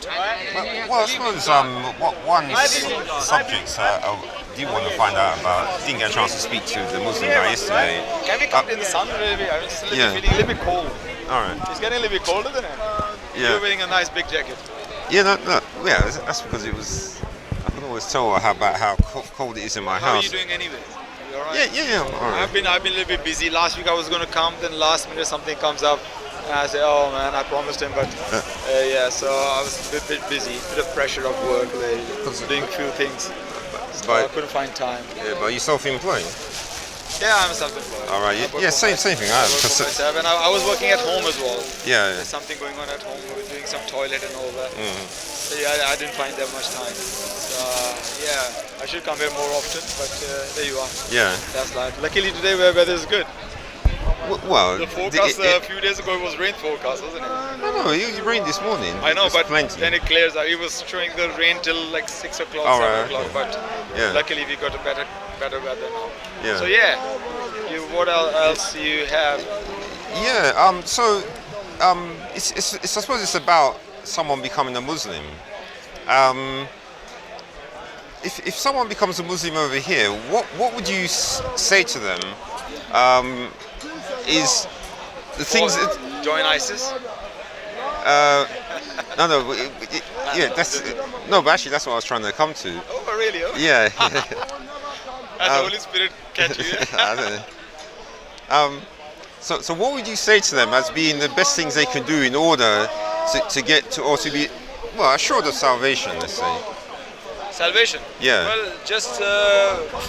Well, I suppose one subject I do want to find out about. Didn't get a chance to speak to the Muslim guy yesterday. Can we come in the sun, maybe? I'm just Yeah. feeling a little bit cold. All right. It's getting a little bit colder, isn't it? Yeah. You're wearing a nice big jacket. Yeah, no, yeah. That's because it was. I can always tell about how cold it is in my How are house. you doing anyway? You alright? Yeah. All right. I've been a little bit busy. Last week I was going to come, then last minute something comes up. And I say, oh man, I promised him, but so I was a bit busy, bit of pressure of work, doing a few things. So I couldn't find time. Yeah, but you're self-employed. Yeah, I'm self-employed. All right. Yeah. Same thing. I work for myself, and I was working at home as well. Yeah. There's something going on at home. We were doing some toilet and all that. So I didn't find that much time. So, I should come here more often, but there you are. Yeah. That's life. Luckily today weather is good. Well, The forecast a few days ago was rain forecast, wasn't it? No, it rained this morning. I know, It's but plenty. then it clears out. It was showing the rain till like 6 o'clock, Oh, 7 right, o'clock, okay. but Yeah. luckily we got a better weather now. Yeah. So what else you have? Yeah. It's I suppose it's about someone becoming a Muslim. If someone becomes a Muslim over here, what would you say to them? Is the things that Join ISIS? no, yeah, that's no, but actually that's what I was trying to come to. Oh, really? Oh. Yeah. And the Holy Spirit catch you. I don't know. So what would you say to them as being the best things they can do in order to get to or to be assured of salvation? Let's say. Salvation? Yeah. Well, just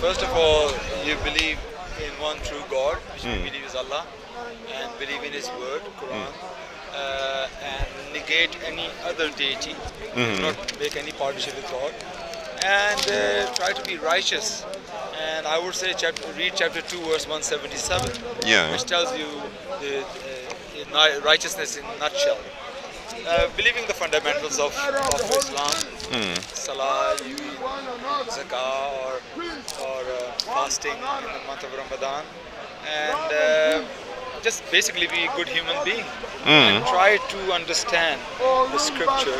first of all, you believe in one true God, which we believe is Allah, and believe in His word, Quran, and negate any other deity, do not make any partnership with God, and try to be righteous. And I would say read chapter 2, verse 177, Yeah. which tells you the righteousness in a nutshell. Believing the fundamentals of Islam, Salah, Zakah, or fasting in the month of Ramadan, and just basically be a good human being. And try to understand the scripture.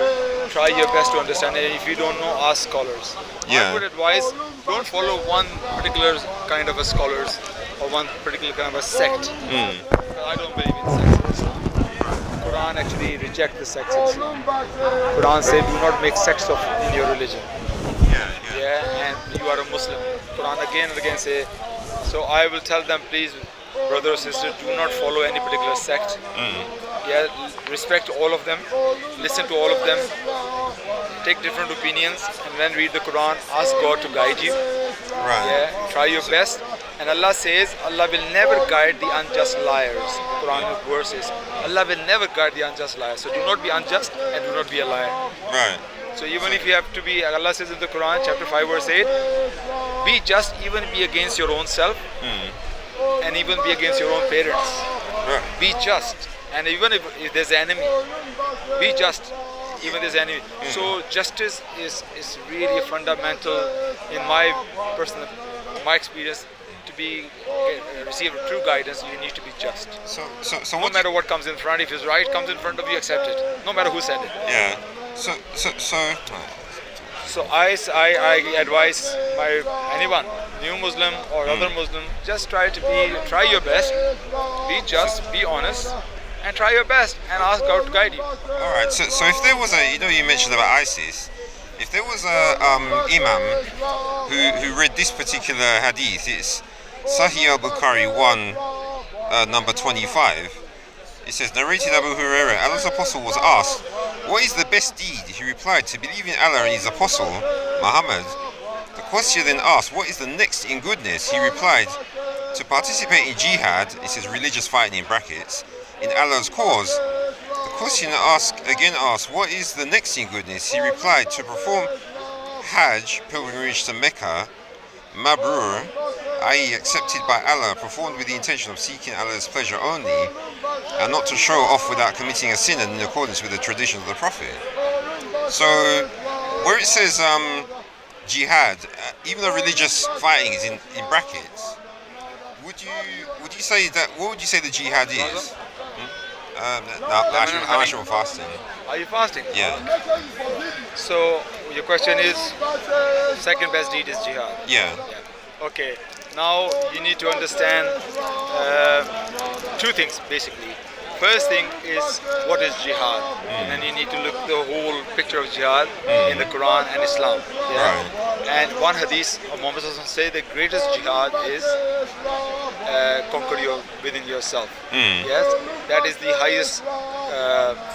Try your best to understand it. If you don't know, ask scholars. Yeah. I would advise, don't follow one particular kind of a scholars or one particular kind of a sect. I don't believe in sects. Quran actually reject the sects in Islam. Quran said, do not make sects in your religion. Yeah, and you are a Muslim. Quran again and again say, so I will tell them, please, brother or sister, do not follow any particular sect. Yeah, respect all of them, listen to all of them, take different opinions, and then read the Quran, ask God to guide you. Right. Yeah, try your best. And Allah says, Allah will never guide the unjust liars. Quran verses. Allah will never guide the unjust liars. So do not be unjust and do not be a liar. Right. So even if you have to be, Allah says in the Quran, chapter 5, verse 8, be just, even be against your own self, and even be against your own parents. Right. Be just. And even if there's an enemy, be just. Even there's an enemy. So justice is really fundamental in my experience. To be receive true guidance, you need to be just. So No what? matter what comes in front, if it's right comes in front of you, accept it. No matter who said it. Yeah. So. So I advise anyone, new Muslim or other Muslim, just try your best, be just, be honest, and try your best, and ask God to guide you. All right. So if there was you mentioned about ISIS. If there was a imam who read this particular hadith, it's Sahih al-Bukhari 1, number 25. It says, narrated Abu Hurairah, Allah's apostle was asked, what is the best deed? He replied, to believe in Allah and his apostle, Muhammad. The question then asked, what is the next in goodness? He replied, to participate in jihad, it says religious fighting in brackets, in Allah's cause. The question again asked, what is the next in goodness? He replied, to perform Hajj, pilgrimage to Mecca, Mabrur, i.e. accepted by Allah, performed with the intention of seeking Allah's pleasure only, and not to show off without committing a sin and in accordance with the tradition of the Prophet. So, where it says jihad, even though religious fighting is in brackets, would you say that? What would you say the jihad is? I'm actually fasting. Are you fasting? Yeah. So your question is, second best deed is jihad. Yeah. Okay. Now you need to understand two things basically. First thing is what is jihad, and then you need to look the whole picture of jihad in the Quran and Islam. Yeah? Right. And one hadith of Muhammad say the greatest jihad is conquer within yourself. Yes, that is the highest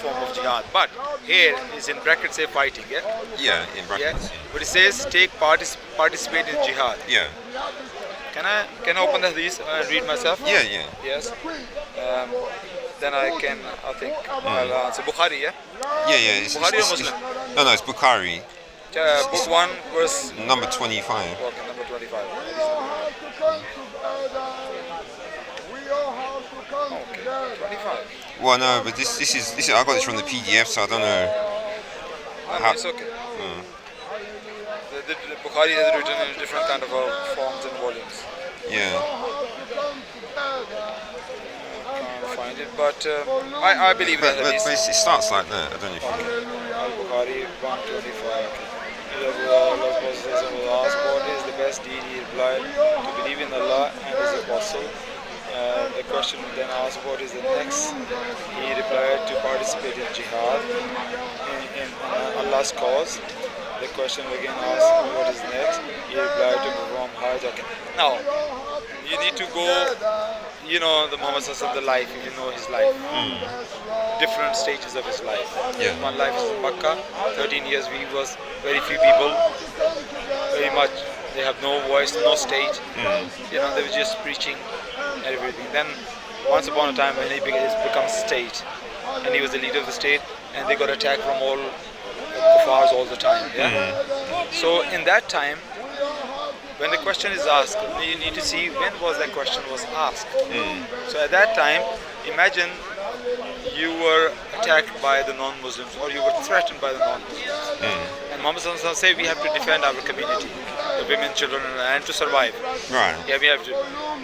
form of jihad. But here is in brackets say fighting. Yeah. Yeah. In Yeah. brackets. But it says participate in jihad. Yeah. Can I open the hadith and read myself? Yeah. Yeah. Yes. Then I think I'll answer. Bukhari, yeah? Yeah. Bukhari or Muslim? No, it's Bukhari, Book 1, verse number 25. okay, number 25. Okay, 25. Well, no, but this is I got this from the PDF, so I don't know. No, it's okay. The Bukhari has written in different kind of forms and volumes. Yeah. Can't find it, but I believe that at least. But it starts like that. I don't know if you. Al-Bukhari 125. Allah says, asked what is the best deed? He replied, to believe in Allah and His Apostle. The question then asked, what is the next? He replied, to participate in jihad in Allah's cause. The question again asked, what is next? He replied, to perform Hajj. Okay. Now, you need to go, the Muhammad Sallallahu the life, if you know his life. Different stages of his life. Yeah. One life is in Makkah, 13 years he was very few people, very much, they have no voice, no stage. They were just preaching and everything. Then once upon a time when he became state, and he was the leader of the state, and they got attacked from all kuffars all the time. Yeah? So in that time, when the question is asked, you need to see when was that question was asked. So at that time, imagine you were attacked by the non-Muslims, or you were threatened by the non-Muslims. And Muhammad Sallallahu say we have to defend our community, the women, children, and to survive. Right. Yeah, we have to.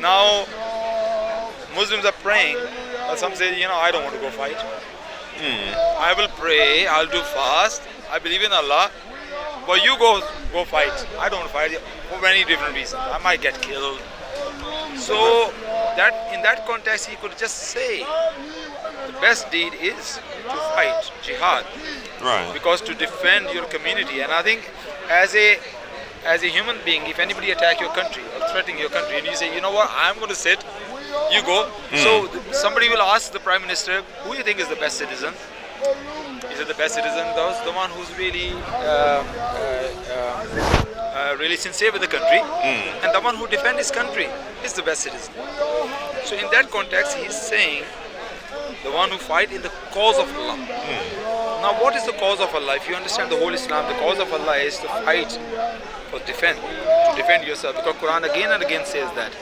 Now, Muslims are praying, but some say, I don't want to go fight. I will pray, I'll do fast, I believe in Allah, but you go fight. I don't fight for many different reasons. I might get killed. So that in that context, he could just say the best deed is to fight, jihad. Right. Because to defend your community, and I think as a human being, if anybody attack your country or threatening your country, and you say, you know what, I'm going to sit, you go. So somebody will ask the Prime Minister, who do you think is the best citizen? Is it the best citizen? The one who's really really sincere with the country, and the one who defends his country is the best citizen. So in that context, he is saying the one who fight in the cause of Allah. Now, what is the cause of Allah? If you understand the whole Islam, the cause of Allah is to fight for to defend yourself. Because Quran again and again says that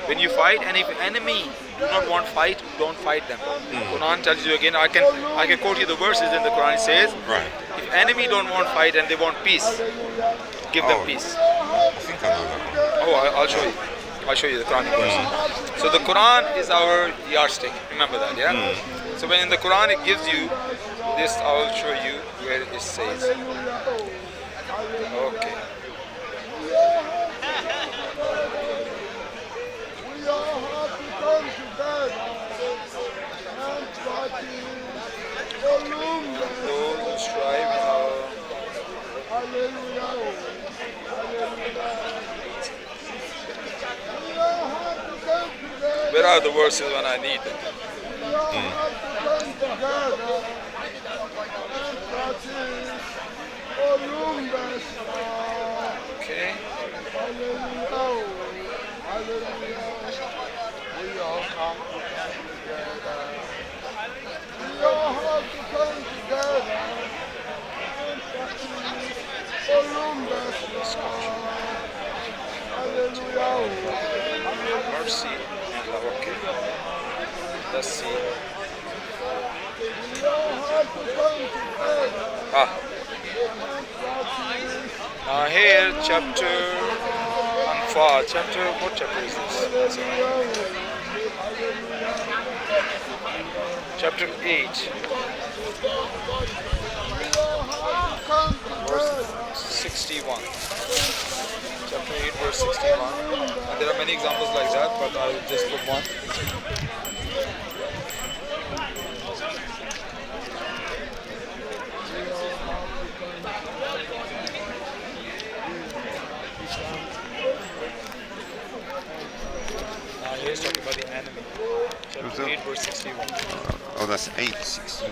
when you fight, and if enemy do not want fight, don't fight them. Quran tells you again. I can quote you the verses in the Quran. It says, Right. if enemy don't want fight and they want peace, give them peace. I think I know that one. I'll show you. I'll show you the Quranic verse. So the Quran is our yardstick. Remember that, yeah? So when in the Quran it gives you this, I will show you where it says. Okay. Those who strive in our Where are the verses when I need them? Okay. Mercy. Okay. Let's see. Now here, chapter Anfal. What chapter is this? chapter 8, verse 61. Chapter 8, verse 61. And there are many examples like that, but I will just put one. He's talking about the enemy. Chapter 8, verse 61. Oh, that's 8:61.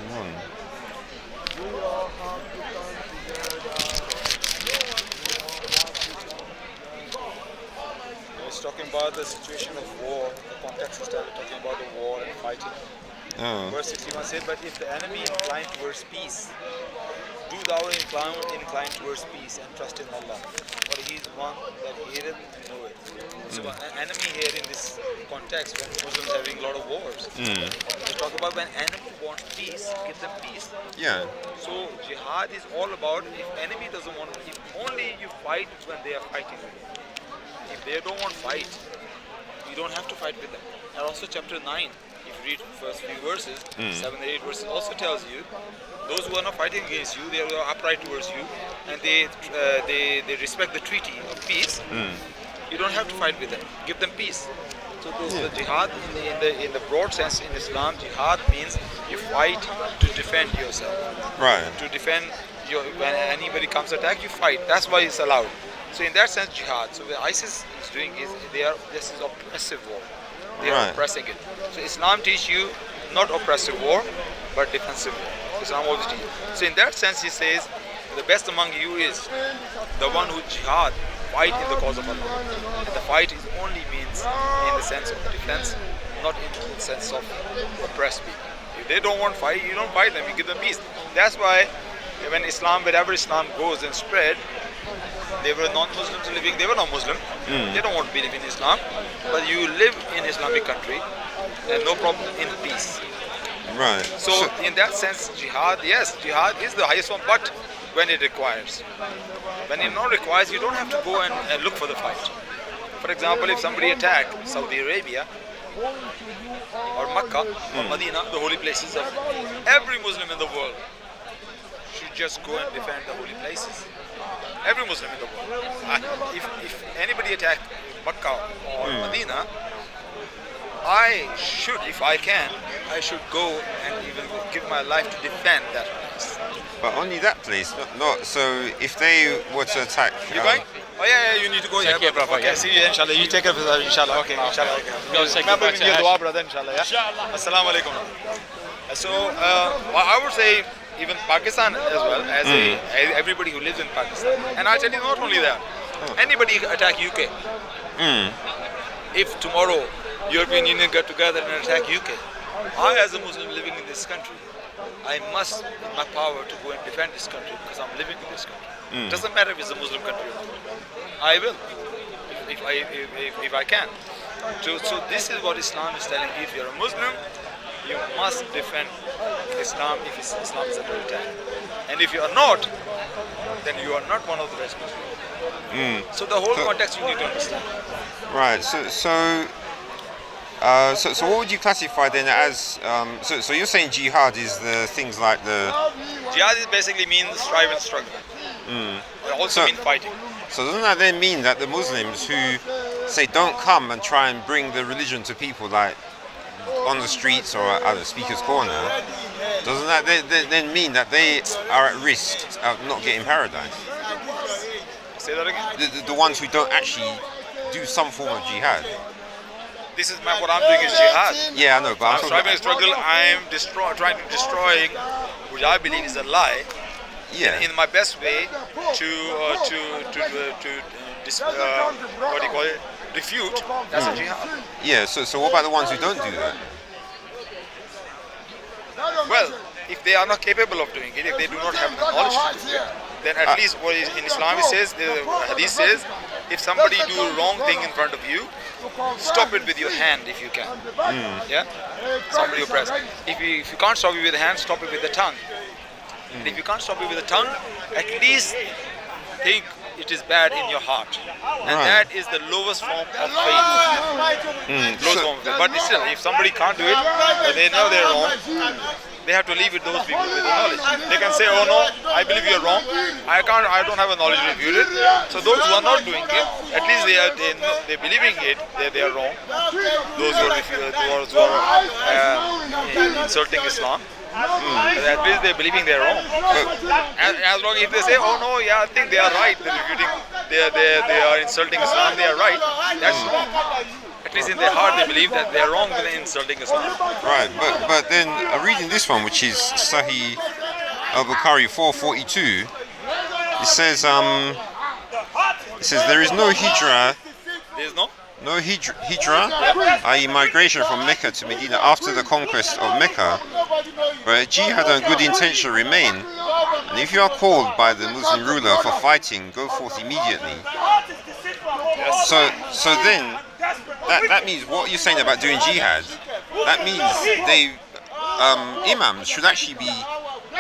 He's talking about the situation of war. The context is talking about the war and fighting. Oh. Verse 61 says, but if the enemy incline towards peace, do thou incline towards peace and trust in Allah. For he is one that hateth and knoweth. So an enemy here in this context, when Muslims are having a lot of wars, they talk about when enemy wants peace, give them peace. Yeah. So jihad is all about if enemy doesn't want, if only you fight when they are fighting. If they don't want fight, you don't have to fight with them. And also chapter 9, if you read first few verses, 7 and 8 verses also tells you, those who are not fighting against you, they are upright towards you, and they respect the treaty of peace. You don't have to fight with them. Give them peace. So the jihad in the broad sense in Islam, jihad means you fight to defend yourself. Right. To defend your, when anybody comes attack, you fight. That's why it's allowed. So in that sense, jihad. So what ISIS is doing is this is oppressive war. They are oppressing it. So Islam teach you not oppressive war, but defensive war. Islam always teach. So in that sense, he says, the best among you is the one who jihad, fight in the cause of Allah. And the fight is only means in the sense of defense, not in the sense of oppressed people. If they don't want fight, you don't fight them, you give them peace. That's why when Islam, wherever Islam goes and spread, they were non-Muslims living, they were not Muslim, they don't want to believe in Islam, but you live in Islamic country and no problem in peace. Right. So in that sense, jihad, yes, jihad is the highest one, but when it requires. When it not requires, you don't have to go and look for the fight. For example, if somebody attack Saudi Arabia or Makkah or Medina, the holy places of every Muslim in the world should just go and defend the holy places. Every Muslim in the world. If anybody attack Makkah or Medina, I should, if I can, I should go and even give my life to defend that place. But only that place, not so. If they were to attack, You going? Oh yeah, you need to go. Take care, brother. Okay, see you inshallah. You take care of yourself, inshallah. Okay, inshallah. Go say Remember goodbye to your Ash. dua, brother, inshallah. Yeah? Assalamu alaikum. So, I would say even Pakistan as well as everybody who lives in Pakistan. And I tell you, not only that, anybody attack UK. If tomorrow European Union get together and attack UK, I as a Muslim living in this country, I must, in my power, to go and defend this country because I'm living in this country. Doesn't matter if it's a Muslim country or not. I will, if I can. So this is what Islam is telling. If you're a Muslim, you must defend Islam if Islam is under attack. And if you are not, then you are not one of the best Muslims. So the whole context you need to understand. Right. So what would you classify then as? So you're saying jihad is the things like the. Jihad is basically means strive and struggle. It also means fighting. So doesn't that then mean that the Muslims who say don't come and try and bring the religion to people, like on the streets or at the speaker's corner, doesn't that then mean that they are at risk of not getting paradise? Say that again. The ones who don't actually do some form of jihad. This is what I'm doing is jihad. Yeah, I know, but I'm I'm striving talking and struggle. I'm trying to destroy, which I believe is a lie, yeah. in my best way to what do you call it? Refute. That's a jihad. Yeah. So what about the ones who don't do that? Well, if they are not capable of doing it, if they do not have the knowledge to do it, then at least what is in Islam it says, the hadith says, if somebody do a wrong thing in front of you, stop it with your hand if you can. Yeah? Somebody oppressed. If you can't stop it with the hand, stop it with the tongue. And if you can't stop it with the tongue, at least think it is bad in your heart, and Right. that is the lowest form of faith. Lowest form of faith. But still, if somebody can't do it, but they know they're wrong, they have to leave with those people with the knowledge. They can say, "Oh no, I believe you're wrong. I don't have a knowledge to refute it." So those who are not doing it, at least they're believing it. They are wrong. Those who are insulting Islam. At least they're believing they're wrong. As long as they say, "Oh no, yeah, I think they are right. They're refuting. They are insulting Islam. They are right." That's wrong. At least in their heart, they believe that they are wrong when insulting Islam. Right, but then reading this one, which is Sahih al-Bukhari 442, it says there is no hijrah. There is no. No hijrah, i.e. migration from Mecca to Medina after the conquest of Mecca, but jihad and good intention remain, and if you are called by the Muslim ruler for fighting, go forth immediately. So then, that means what you're saying about doing jihad, that means imams should actually be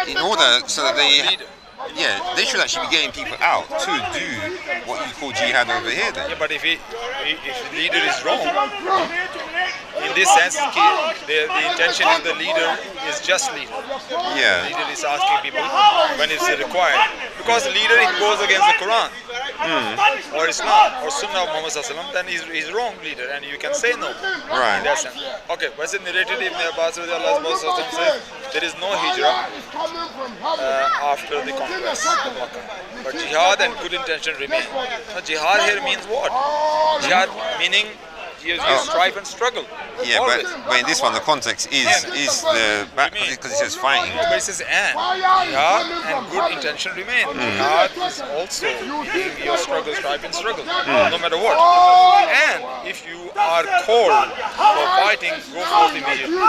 in order so that they should actually be getting people out to do what you call jihad over here then. Yeah, but if the leader is wrong, in this sense, the intention of the leader is just leader. Yeah. The leader is asking people when it's required. Because the leader, it goes against the Quran or Islam or Sunnah of Muhammad Sallallahu Alaihi Wasallam, then he's wrong leader and you can say no. Right. In that sense. Okay, what's it narrated in Abbas says there is no hijrah after the conquest of Makkah. But jihad and good intention remain. Now, jihad here means what? Jihad meaning you strive and struggle. Yeah, but in this one the context is the back because it says fighting. But it says and jihad and good intention remain. Jihad is also meaning your struggle, strive and struggle, no matter what. And if you are called for fighting, go forth immediately.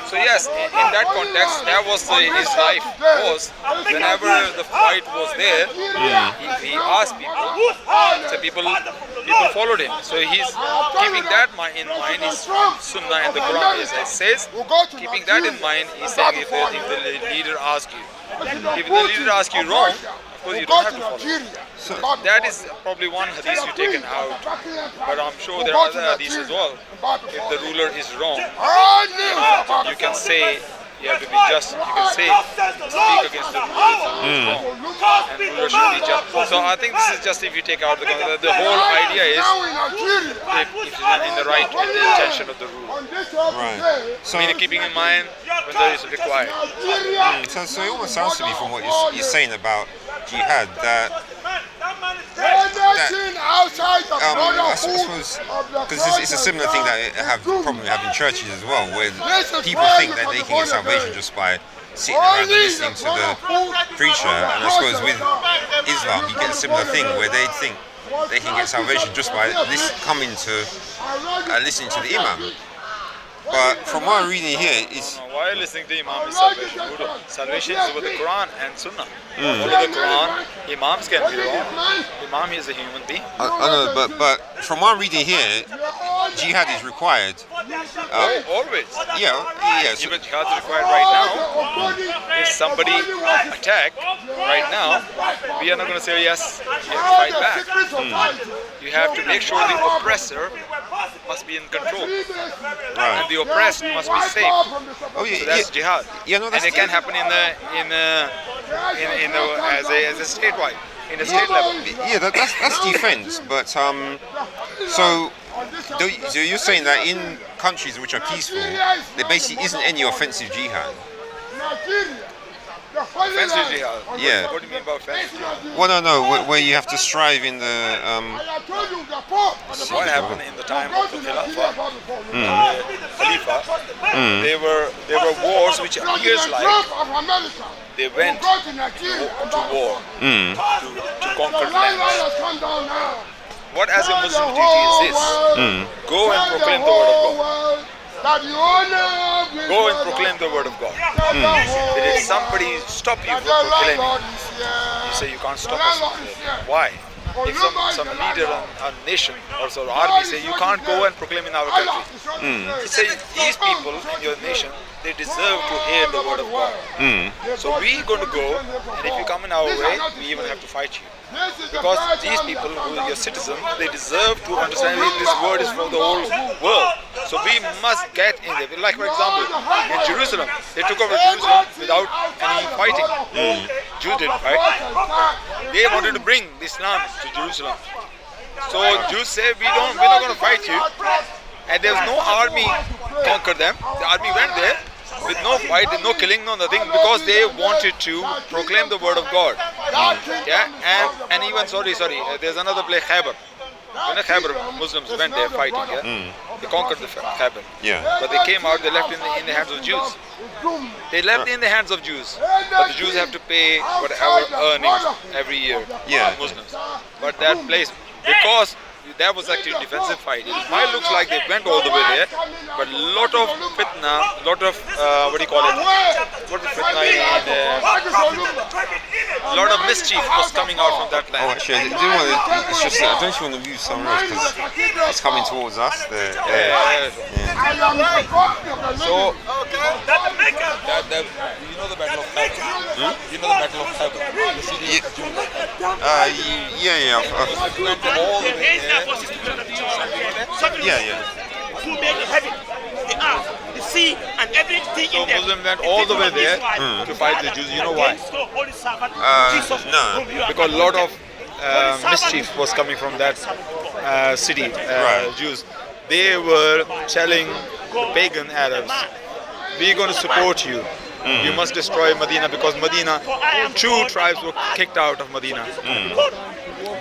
So yes, in that context, that was his life was. Whenever the fight was there, he asked people. So people followed him. So he's keeping that in mind. His Sunnah and the Quran says, keeping that in mind, he's saying if the leader asks you, if the leader asks you wrong, of course you don't have to follow. So that is probably one hadith you've taken out, but I'm sure there are other hadiths as well. If the ruler is wrong, you can say, you have to be just, you can say, speak against the ruler if the ruler is wrong. And the ruler should be just. So I think this is just if you take out the whole idea is if it's in the right intention of the ruler. Right. So Meaning keeping in mind when there is required. So it almost sounds to me from what you're saying about jihad that I suppose because it's a similar thing that probably have in churches as well, where people think that they can get salvation just by sitting around and listening to the preacher, and I suppose with Islam you get a similar thing where they think they can get salvation just by coming to listening to the imam. But from what I'm reading here, it's why listening to Imam is salvation. Salvation is with the Quran and Sunnah. Follow the Quran. Imams can be wrong. Imam is a human being. I know, but from what I'm reading here, jihad is required. Always. Yeah. So, Even jihad is required right now. If somebody attack right now, we are not going to say yes, you have to fight back. You have to make sure the oppressor must be in control. right. And the oppressed must be safe. Oh yeah. So that's jihad. Yeah, no, And that's it can happen as a statewide, in a state level. yeah, that's defense. But so you're saying that in countries which are peaceful, there basically isn't any offensive jihad. Offensive jihad. Yeah. What do you mean by offensive jihad? Well, no, where you have to strive in the What happened in the time of the Khalifa? There were wars which appears like they went to war to conquer lands. What as a Muslim duty is this? Go and proclaim the word of God. Go and proclaim the word of God. If somebody stop you from proclaiming, you say you can't stop us from proclaiming. Why? If some leader of a nation or army say you can't go and proclaim in our country, you say these people in your nation, they deserve to hear the word of God. So we're going to go, and if you come in our way, we even have to fight you. Because these people who are your citizens, they deserve to understand that this word is for the whole world. So we must get in there. Like for example, in Jerusalem, they took over Jerusalem without any fighting. Jews didn't fight. They wanted to bring Islam to Jerusalem. So Jews say, we're not going to fight you. And there's no army conquered them. The army went there with no fight, no killing, no nothing, because they wanted to proclaim the word of God. Yeah, and even there's another place, Khyber. When the Khyber Muslims went there fighting, they conquered the Khyber. But they came out, they left in the hands of Jews. They left in the hands of Jews, but the Jews have to pay whatever earnings every year. Muslims. But that place, because that was actually a defensive fight. It might look like they went all the way there, but a lot of fitna, lot of what do you call it? What is fitna? A lot of mischief was coming out from that land. Oh, actually, it's just I don't want to view somewhere else because it's coming towards us. So, you know the Battle of Khyber? You know the Battle of Khyber? The city of Jews. Yeah. Went all the way there. Yeah. To make heaven, the earth, the sea, and everything So in them. Muslims went all the way there to fight the Jews. You know why? No. Because a lot of mischief was coming from that city, Jews. They were telling the pagan Arabs, we're going to support you. You must destroy Medina, because Medina, 2 tribes were kicked out of Medina.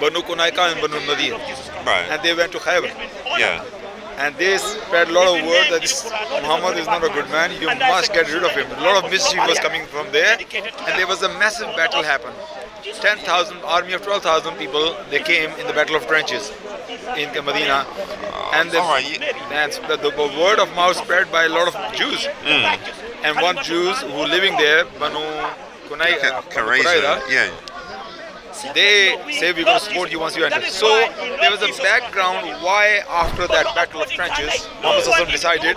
Banu Kunaika and Banu Nadir. Right. And they went to Khyber. Yeah. And they spread a lot of word that this Muhammad is not a good man, you must get rid of him. A lot of mischief was coming from there, and there was a massive battle happened. 10,000, army of 12,000 people, they came in the Battle of Trenches in Medina. And the word of mouth spread by a lot of Jews. And one Jews who living there, Banu Qurayza, they say we're going to support you once you enter. So there was a background why after that Battle of Trenches, Muhammad decided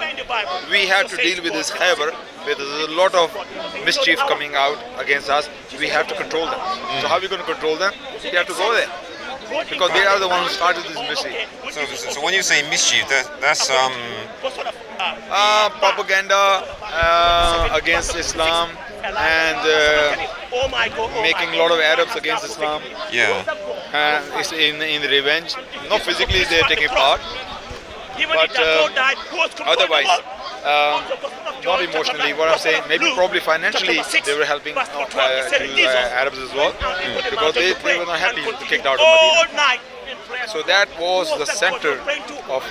we have to deal with this Khyber, where there's a lot of mischief coming out against us. We have to control them. So how are we going to control them? We have to go there, because they are the ones who started this mischief. So when you say mischief, that's propaganda against Islam, and making a lot of Arabs against Islam. It's in revenge. Not physically they're taking part, but otherwise, not emotionally. What I'm saying, maybe probably financially, they were helping Arabs as well, because they were not happy to kicked out of Medina. So that was the center of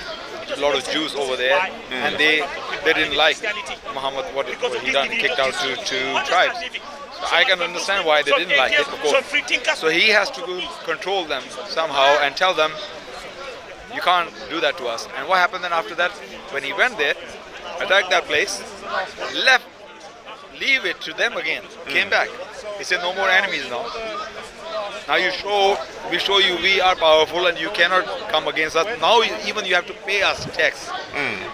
a lot of Jews over there, and they didn't like Muhammad, what he done, kicked out 2 tribes. So I can understand why they didn't like it, of course. So he has to control them somehow and tell them, you can't do that to us. And what happened then after that? When he went there, attacked that place, leave it to them again, came back. He said, no more enemies now. Now we show you we are powerful and you cannot come against us. Now even you have to pay us tax.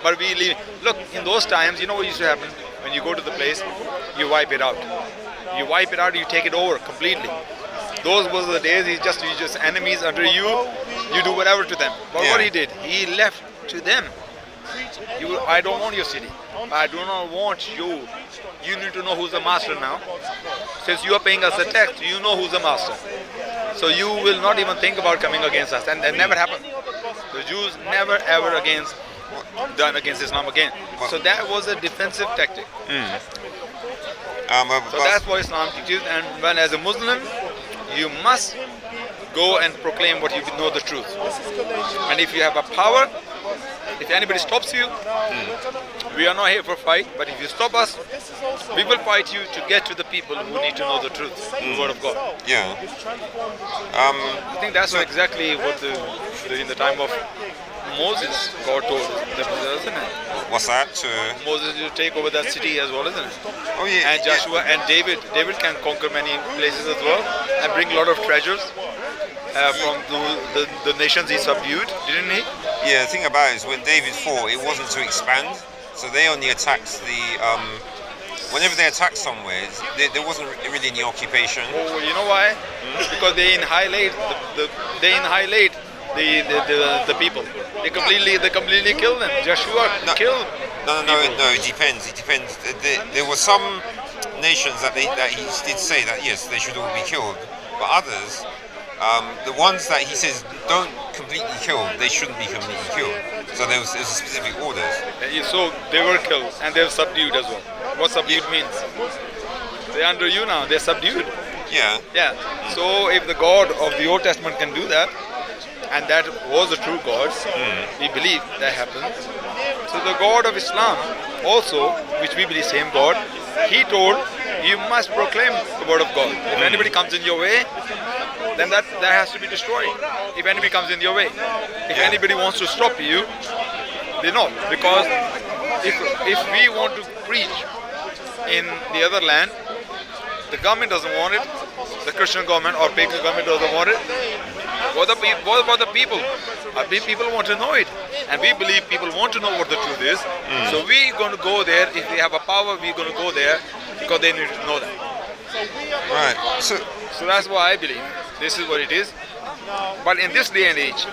But we leave. Look, in those times, you know what used to happen? When you go to the place, you wipe it out. You wipe it out, you take it over completely. Those were the days, you just enemies under you, you do whatever to them. But what he did, he left to them. I don't want your city. I do not want you. You need to know who's the master now. Since you are paying us the tax, you know who's the master. So you will not even think about coming against us. And that never happened. The Jews never ever done against Islam again. So that was a defensive tactic. So that's what Islam teaches. And when as a Muslim, you must go and proclaim what you know the truth. And if you have a power, if anybody stops you, we are not here for fight, but if you stop us, we will fight you to get to the people who need to know the truth, the word of God. I think that's exactly what in the time of Moses, God told them, isn't it? What's that? Moses will take over that city as well, isn't it? Oh yeah. And Joshua and David can conquer many places as well and bring a lot of treasures from the nations he subdued, didn't he? Yeah, the thing about it is when David fought, it wasn't to expand, so they only attacked the whenever they attacked somewhere, there wasn't really any occupation. Oh, you know why? Because they annihilate the people. They completely kill them. Joshua killed. No. It depends. There were some nations that he did say that yes, they should all be killed, but others, the ones that he says don't completely kill, they shouldn't be completely killed. So there was specific orders. So they were killed and they were subdued as well. What subdued means? They're under you now. They're subdued. Yeah. Yeah. So if the God of the Old Testament can do that, and that was the true God, we believe that happened. So the God of Islam also, which we believe same God, he told you must proclaim the word of God. If anybody comes in your way, then that has to be destroyed. If anybody comes in your way, if anybody wants to stop you, they know. Because if we want to preach in the other land, the government doesn't want it, the Christian government or pagan government doesn't want it. What about the people? People want to know it, and we believe people want to know what the truth is. So we're going to go there. If we have a power, we're going to go there because they need to know that. Right. So that's why I believe this is what it is. But in this day and age,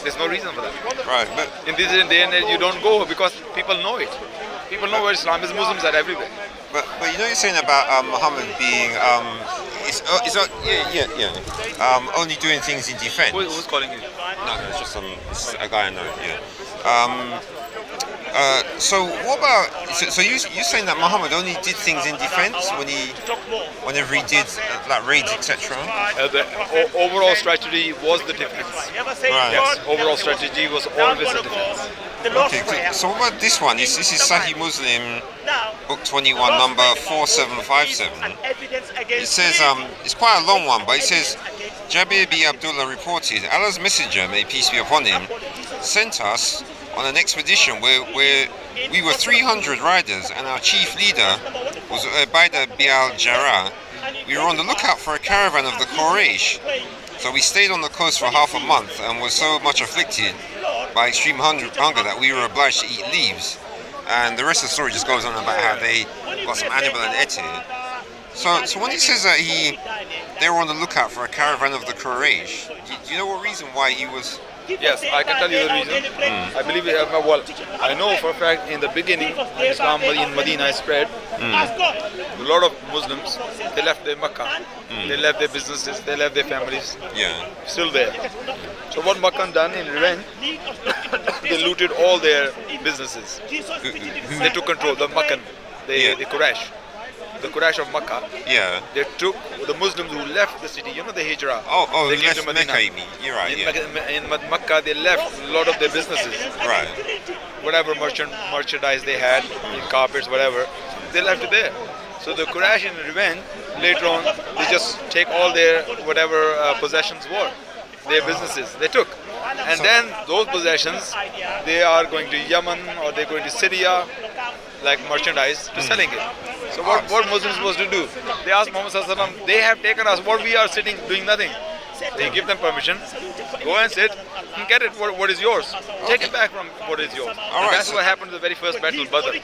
there's no reason for that. Right. But in this day and age, you don't go because people know it. People know where Islam is. Muslims are everywhere. But you know you're saying about Muhammad being only doing things in defense. Who's calling you? No, it's just a guy I know. Yeah. So what about? So you're saying that Muhammad only did things in defense whenever he did like raids, etc. The overall strategy was the defense. Right. Yes. Overall strategy was always the defense. Okay. So what about this one? This is Sahih Muslim, book 21, number 4757. It says it's quite a long one, but it says Jabir bin Abdullah reported Allah's Messenger, may peace be upon him, sent us on an expedition where we were 300 riders and our chief leader was Ubaidah bin al-Jarrah. We were on the lookout for a caravan of the Quraysh. So we stayed on the coast for half a month and were so much afflicted by extreme hunger that we were obliged to eat leaves. And the rest of the story just goes on about how they got some animal and ate it. So when he says that they were on the lookout for a caravan of the Quraysh, do you know what reason why he was? Yes, I can tell you the reason. I believe, I know for a fact in the beginning when Islam in Medina spread, a lot of Muslims, they left their Makkah, they left their businesses, they left their families, still there. So what Makkah done in revenge, they looted all their businesses. They took control, the Makkah, the Quraysh. The Quraysh of Makkah, they took the Muslims who left the city, you know, the Hijrah. They came left to Medina. Mecca, you mean? You're right, In Makkah, they left a lot of their businesses. Right. Whatever merchandise they had, carpets, whatever, they left it there. So the Quraysh in revenge, later on, they just take all their whatever possessions were, their businesses, they took. And then those possessions, they are going to Yemen or they're going to Syria, like merchandise, to selling it. So what Muslims supposed to do? They asked Muhammad Sallallahu Alaihi Wasallam, they have taken us, what we are sitting, doing nothing. They give them permission, go and sit, and get it, what is yours. Take it back from what is yours. And that's what happened in the very first battle, Badr.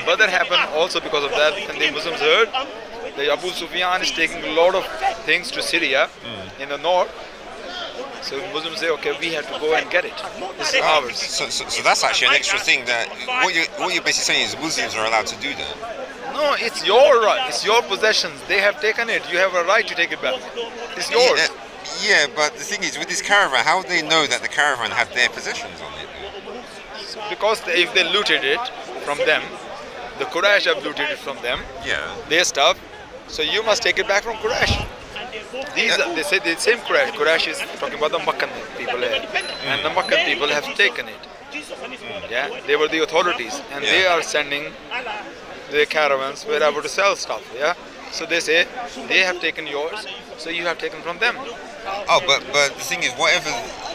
Badr happened also because of that, and the Muslims heard that Abu Sufyan is taking a lot of things to Syria in the north. So Muslims say, okay, we have to go and get it. This is ours. So that's actually an extra thing that what you're basically saying is Muslims are allowed to do that. No, it's your right. It's your possessions. They have taken it. You have a right to take it back. It's yours. Yeah, but the thing is, with this caravan, how would they know that the caravan had their possessions on it? Because if they looted it from them, the Quraysh have looted it from them. Their stuff. So you must take it back from Quraysh. They say the same Quraysh. Quraysh is talking about the Meccan people here, and the Meccan people have taken it. They were the authorities, and they are sending their caravans wherever to sell stuff. So they say they have taken yours, so you have taken from them. But the thing is, whatever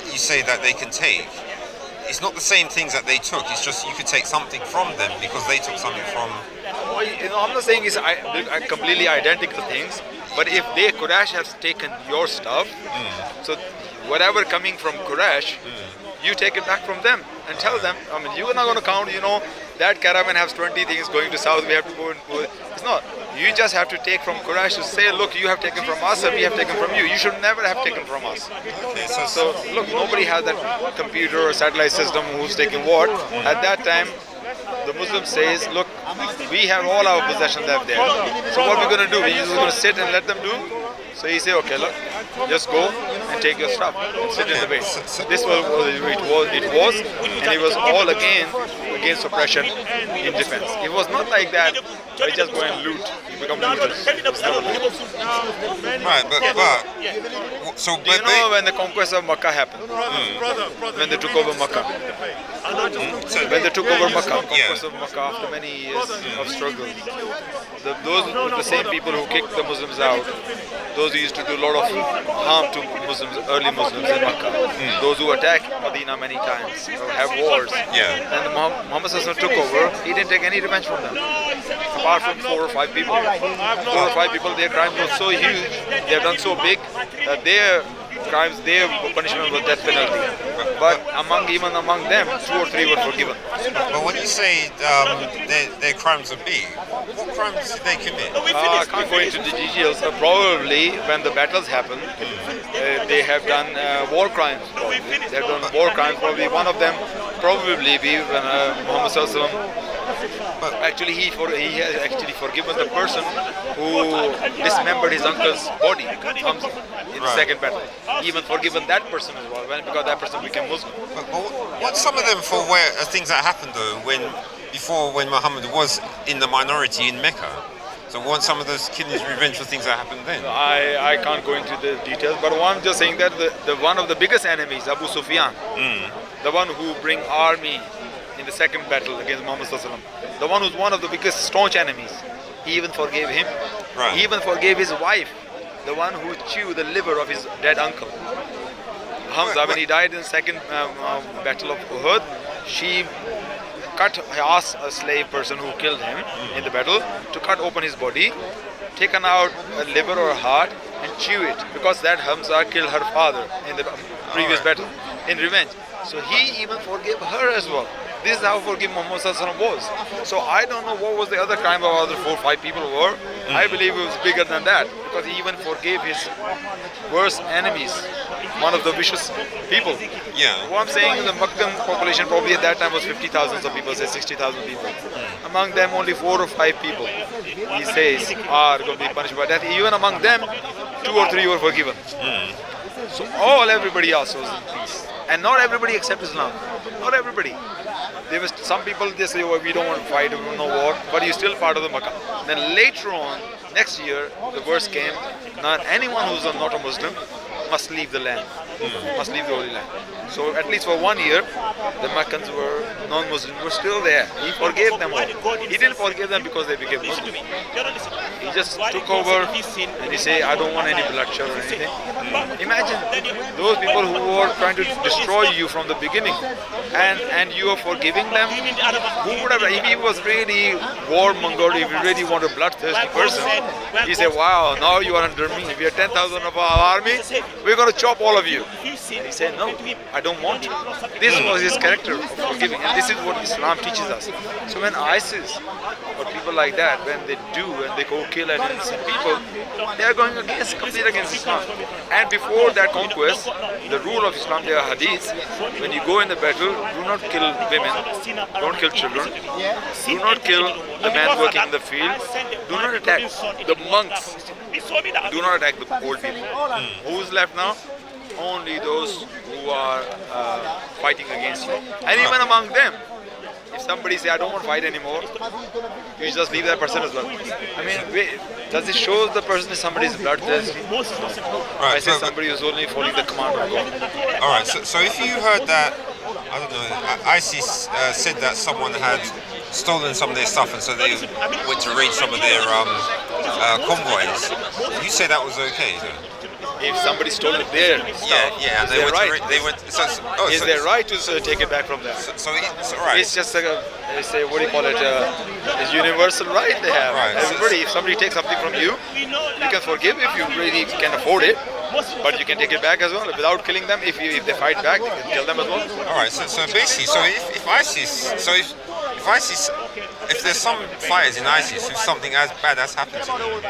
you say that they can take, it's not the same things that they took. It's just you could take something from them because they took something from. I'm not saying it's completely identical things, but if Quraysh has taken your stuff, so whatever coming from Quraysh, you take it back from them and tell them. I mean, you're not going to count, that caravan has 20 things going to south, we have to go and go. It's not. You just have to take from Quraysh to say, look, you have taken from us and we have taken from you. You should never have taken from us. Okay, So look, nobody has that computer or satellite system who's taking what. At that time, the Muslim says, look, we have all our possessions left there. So what we're going to do? We're just going to sit and let them do? So he said, okay, look, just go and take your stuff and sit in the way. This was what it was, and it was all against oppression in defense. It was not like that, we just go and loot, you become looters. right, so Do you know when the conquest of Makkah happened? When they took over Makkah. When they took over Makkah, conquest of Makkah after many years of struggle. Those were the same people who kicked the Muslims out. Those who used to do a lot of harm to Muslims, early Muslims in Makkah. Those who attacked Medina many times, or have wars. And Muhammad Sallallahu took over, he didn't take any revenge from them. Apart from 4 or 5 people. 4 or 5 people, their crime was so huge, they have done so big, that their crimes, their punishment was death penalty. But even among them, 2 or 3 were forgiven. But when you say their crimes are big, what crimes did they commit? I can't go into the details. Probably when the battles happen, they have done war crimes. Probably. They have done war crimes. Probably one of them probably be when Muhammad Sallallahu actually he has actually forgiven the person who dismembered his uncle's body Hamza, in the second battle. He even forgiven that person as well because that person became Muslim. But what's some of them for things that happened though when Muhammad was in the minority in Mecca? So what some of those killings revenge for things that happened then? I can't go into the details, but I'm just saying that the one of the biggest enemies, Abu Sufyan, the one who bring army in the second battle against Muhammad Sallallahu Alaihi Wasallam, the one who's one of the biggest staunch enemies, he even forgave him. He even forgave his wife, the one who chewed the liver of his dead uncle. Hamza, when he died in the second battle of Uhud, she asked a slave person who killed him in the battle to cut open his body, taken out a liver or a heart and chew it, because that Hamza killed her father in the previous battle in revenge. So he even forgave her as well. This is how forgiving Muhammad Sallallahu Alaihi Wasallam was. So I don't know what was the other crime of other 4 or 5 people were. I believe it was bigger than that, because he even forgave his worst enemies, one of the vicious people. What I'm saying is the Meccan population probably at that time was 50,000, some people say 60,000 people. Among them only 4 or 5 people, he says, are going to be punished by death. Even among them, 2 or 3 were forgiven. So everybody else was in peace. And not everybody accepts Islam. Not everybody. There was some people, they say, oh, we don't want to fight, no war, but you're still part of the Makkah. Then later on, next year, the verse came, not anyone who's not a Muslim must leave the land, must leave the Holy Land. So at least for 1 year, the Meccans were, non-Muslims were still there. He forgave them all. He didn't forgive them because they became Muslim. He just took over and he said, I don't want any bloodshed or anything. Imagine those people who were trying to destroy you from the beginning, and you are forgiving them. Who would have, if he was really warmonger, if he really want a bloodthirsty person, he said, wow, now you are under me. We are 10,000 of our army, we're going to chop all of you. And he said, no, I don't want to. This was his character of forgiving, and this is what Islam teaches us. So when ISIS or people like that, when they do and they go kill innocent people, they are going completely against Islam. And before that conquest, the rule of Islam, there are hadiths. When you go in the battle, do not kill women, don't kill children, do not kill the man working in the field, do not attack the monks, do not attack the old people. Who's left now? Only those who are fighting against you. And even among them, if somebody say, I don't want to fight anymore, you just leave that person as well. I mean, does it show the person is somebody's bloodthirsty? I say somebody who's only following the command of God. Alright, so if you heard that, I don't know, ISIS said that someone had stolen some of their stuff and so they went to raid some of their convoys, you say that was okay though? If somebody stole their stuff, and they went. Is their right to take it back from them? So right. It's just like what do you call it? It's universal right they have. Right. Everybody, if somebody takes something from you, you can forgive if you really can afford it, but you can take it back as well without killing them. If they fight back, you can kill them as well. All right. So basically, if ISIS, if if ISIS, if there's some fighters in ISIS who something as bad as happened to them,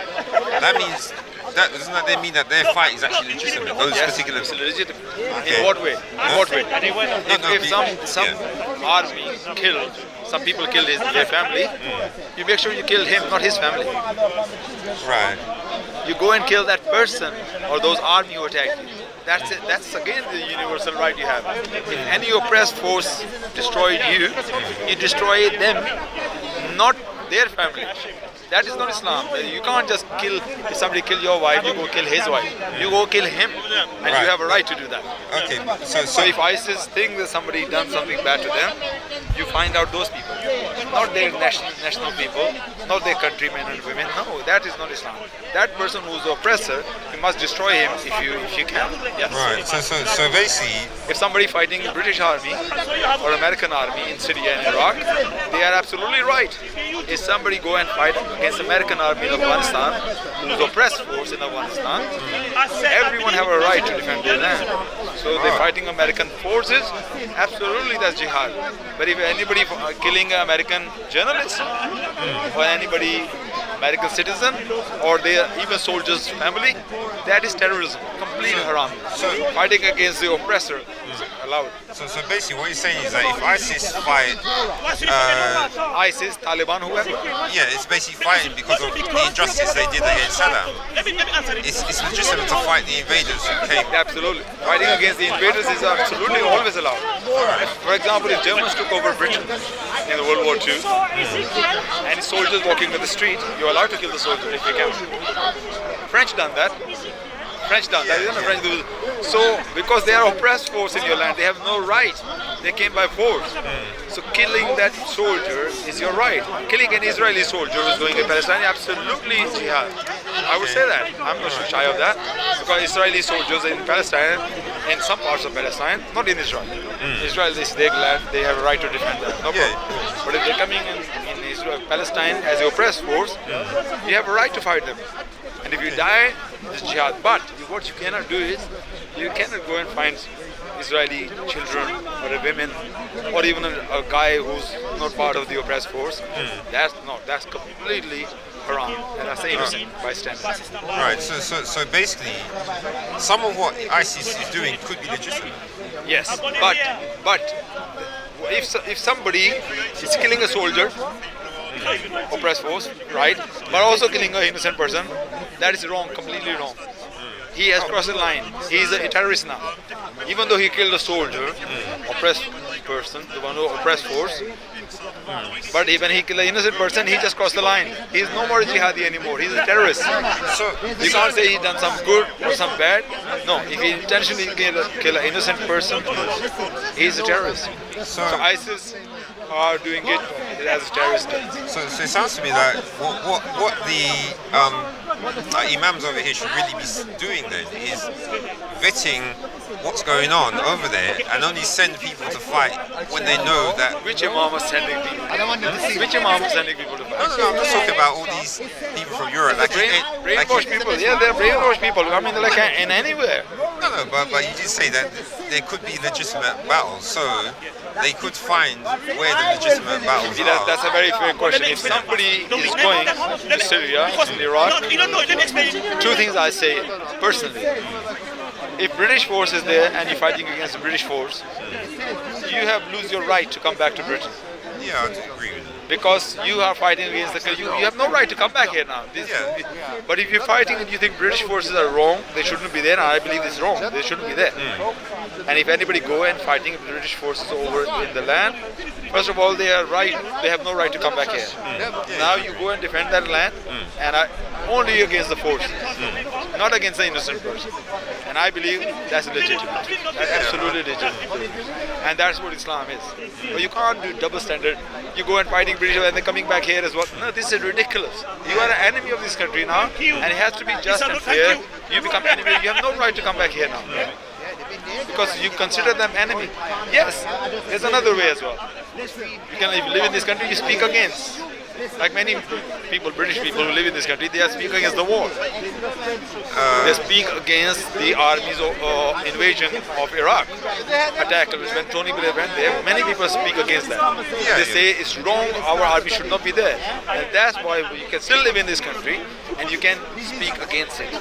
that means doesn't that then mean that their fight is actually legitimate? Those particular. It's legitimate. Okay. In what way? In what way? If some yeah. army killed, some people killed their family, you make sure you kill him, not his family. Right. You go and kill that person or those army who attacked you. That's it. That's again the universal right you have. If any oppressed force destroyed you, you destroy them, not their family. That is not Islam. You can't just kill, if somebody kill your wife, you go kill his wife. You go kill him, and Right. you have a right to do that. Okay. So if ISIS think that somebody done something bad to them, you find out those people, not their national people, not their countrymen and women. No, that is not Islam. That person who's the oppressor, you must destroy him if you can. Yes. Right. So basically, If somebody fighting the British army or American army in Syria and Iraq, they are absolutely right. If somebody go and fight against American army in Afghanistan, who's oppressed force in Afghanistan, everyone have a right to defend their land. So they're fighting American forces, absolutely that's jihad. But if anybody killing an American journalist or anybody American citizen or their even soldiers' family, that is terrorism, completely haram. So fighting against the oppressor is allowed. so basically, what you're saying is that if ISIS fight, ISIS, Taliban, whoever. yeah, it's basically fighting because of the injustice they did against Saddam. It's legitimate to fight the invaders who came. Absolutely. Fighting against the invaders is absolutely always allowed. For example, if Germans took over Britain in the World War II, and soldiers walking in the street, you're allowed to kill the soldier if you can. French done that. Isn't it? French do. So, because they are oppressed force in your land, they have no right. They came by force. So, killing that soldier is your right. Killing an Israeli soldier who's going in Palestine, absolutely jihad. I would say that. I'm not shy of that. Because Israeli soldiers in Palestine, in some parts of Palestine, not in Israel. Israel is their land, they have a right to defend that. No problem. But if they're coming in Israel, Palestine as an oppressed force, you have a right to fight them. And if you die, it's jihad. But what you cannot do is, you cannot go and find Israeli children or women or even a guy who's not part of the oppressed force. That's completely haram. And that's innocent bystander. Right. So basically, some of what ISIS is doing could be legitimate. Yes, but if somebody is killing a soldier, oppressed force, right, but also killing an innocent person, that is wrong, completely wrong. He has crossed the line. He is a terrorist now. Even though he killed a soldier, oppressed person, the one who oppressed force, but when he killed an innocent person, he just crossed the line. He is no more a jihadi anymore. He's a terrorist. So you can't say he done some good or some bad. No, if he intentionally kill an innocent person, he's a terrorist. So ISIS are doing it as a terrorist. So it sounds to me that what the imams over here should really be doing then is vetting what's going on over there and only send people to fight when they know that. Which imam is sending people? Which imam is sending people to fight? No, I'm just talking about all these people from Europe. Brainwashed people. Yeah, they're brainwashed people. I mean, like in anywhere. No, but you did say that there could be legitimate battles, so they could find where the legitimate battles are. That's a very fair question. If somebody is going to Syria, and Iraq, two things I say personally. If British force is there and you're fighting against the British force, you have lose your right to come back to Britain. Yeah, I agree with you. Because you are fighting against the you have no right to come back here now. But if you're fighting and you think British forces are wrong, they shouldn't be there. And I believe it's wrong. They shouldn't be there. And if anybody go and fighting British forces over in the land, first of all, they are right. They have no right to come back here. Now you go and defend that land, and only against the force, not against the innocent person. And I believe that's legitimate. That's absolutely legitimate. And that's what Islam is. But you can't do double standard. You go and fighting British and they're coming back here as well. No, this is ridiculous. You are an enemy of this country now, and it has to be just and fair. You become enemy. You have no right to come back here now. Because you consider them enemy. Yes, there's another way as well. You can, if you live in this country, you speak against. like many people, British people who live in this country, they are speaking against the war. They speak against the army's invasion of Iraq, attack. When Tony Blair went there, many people speak against that. They say it's wrong, our army should not be there. And that's why you can still live in this country and you can speak against it.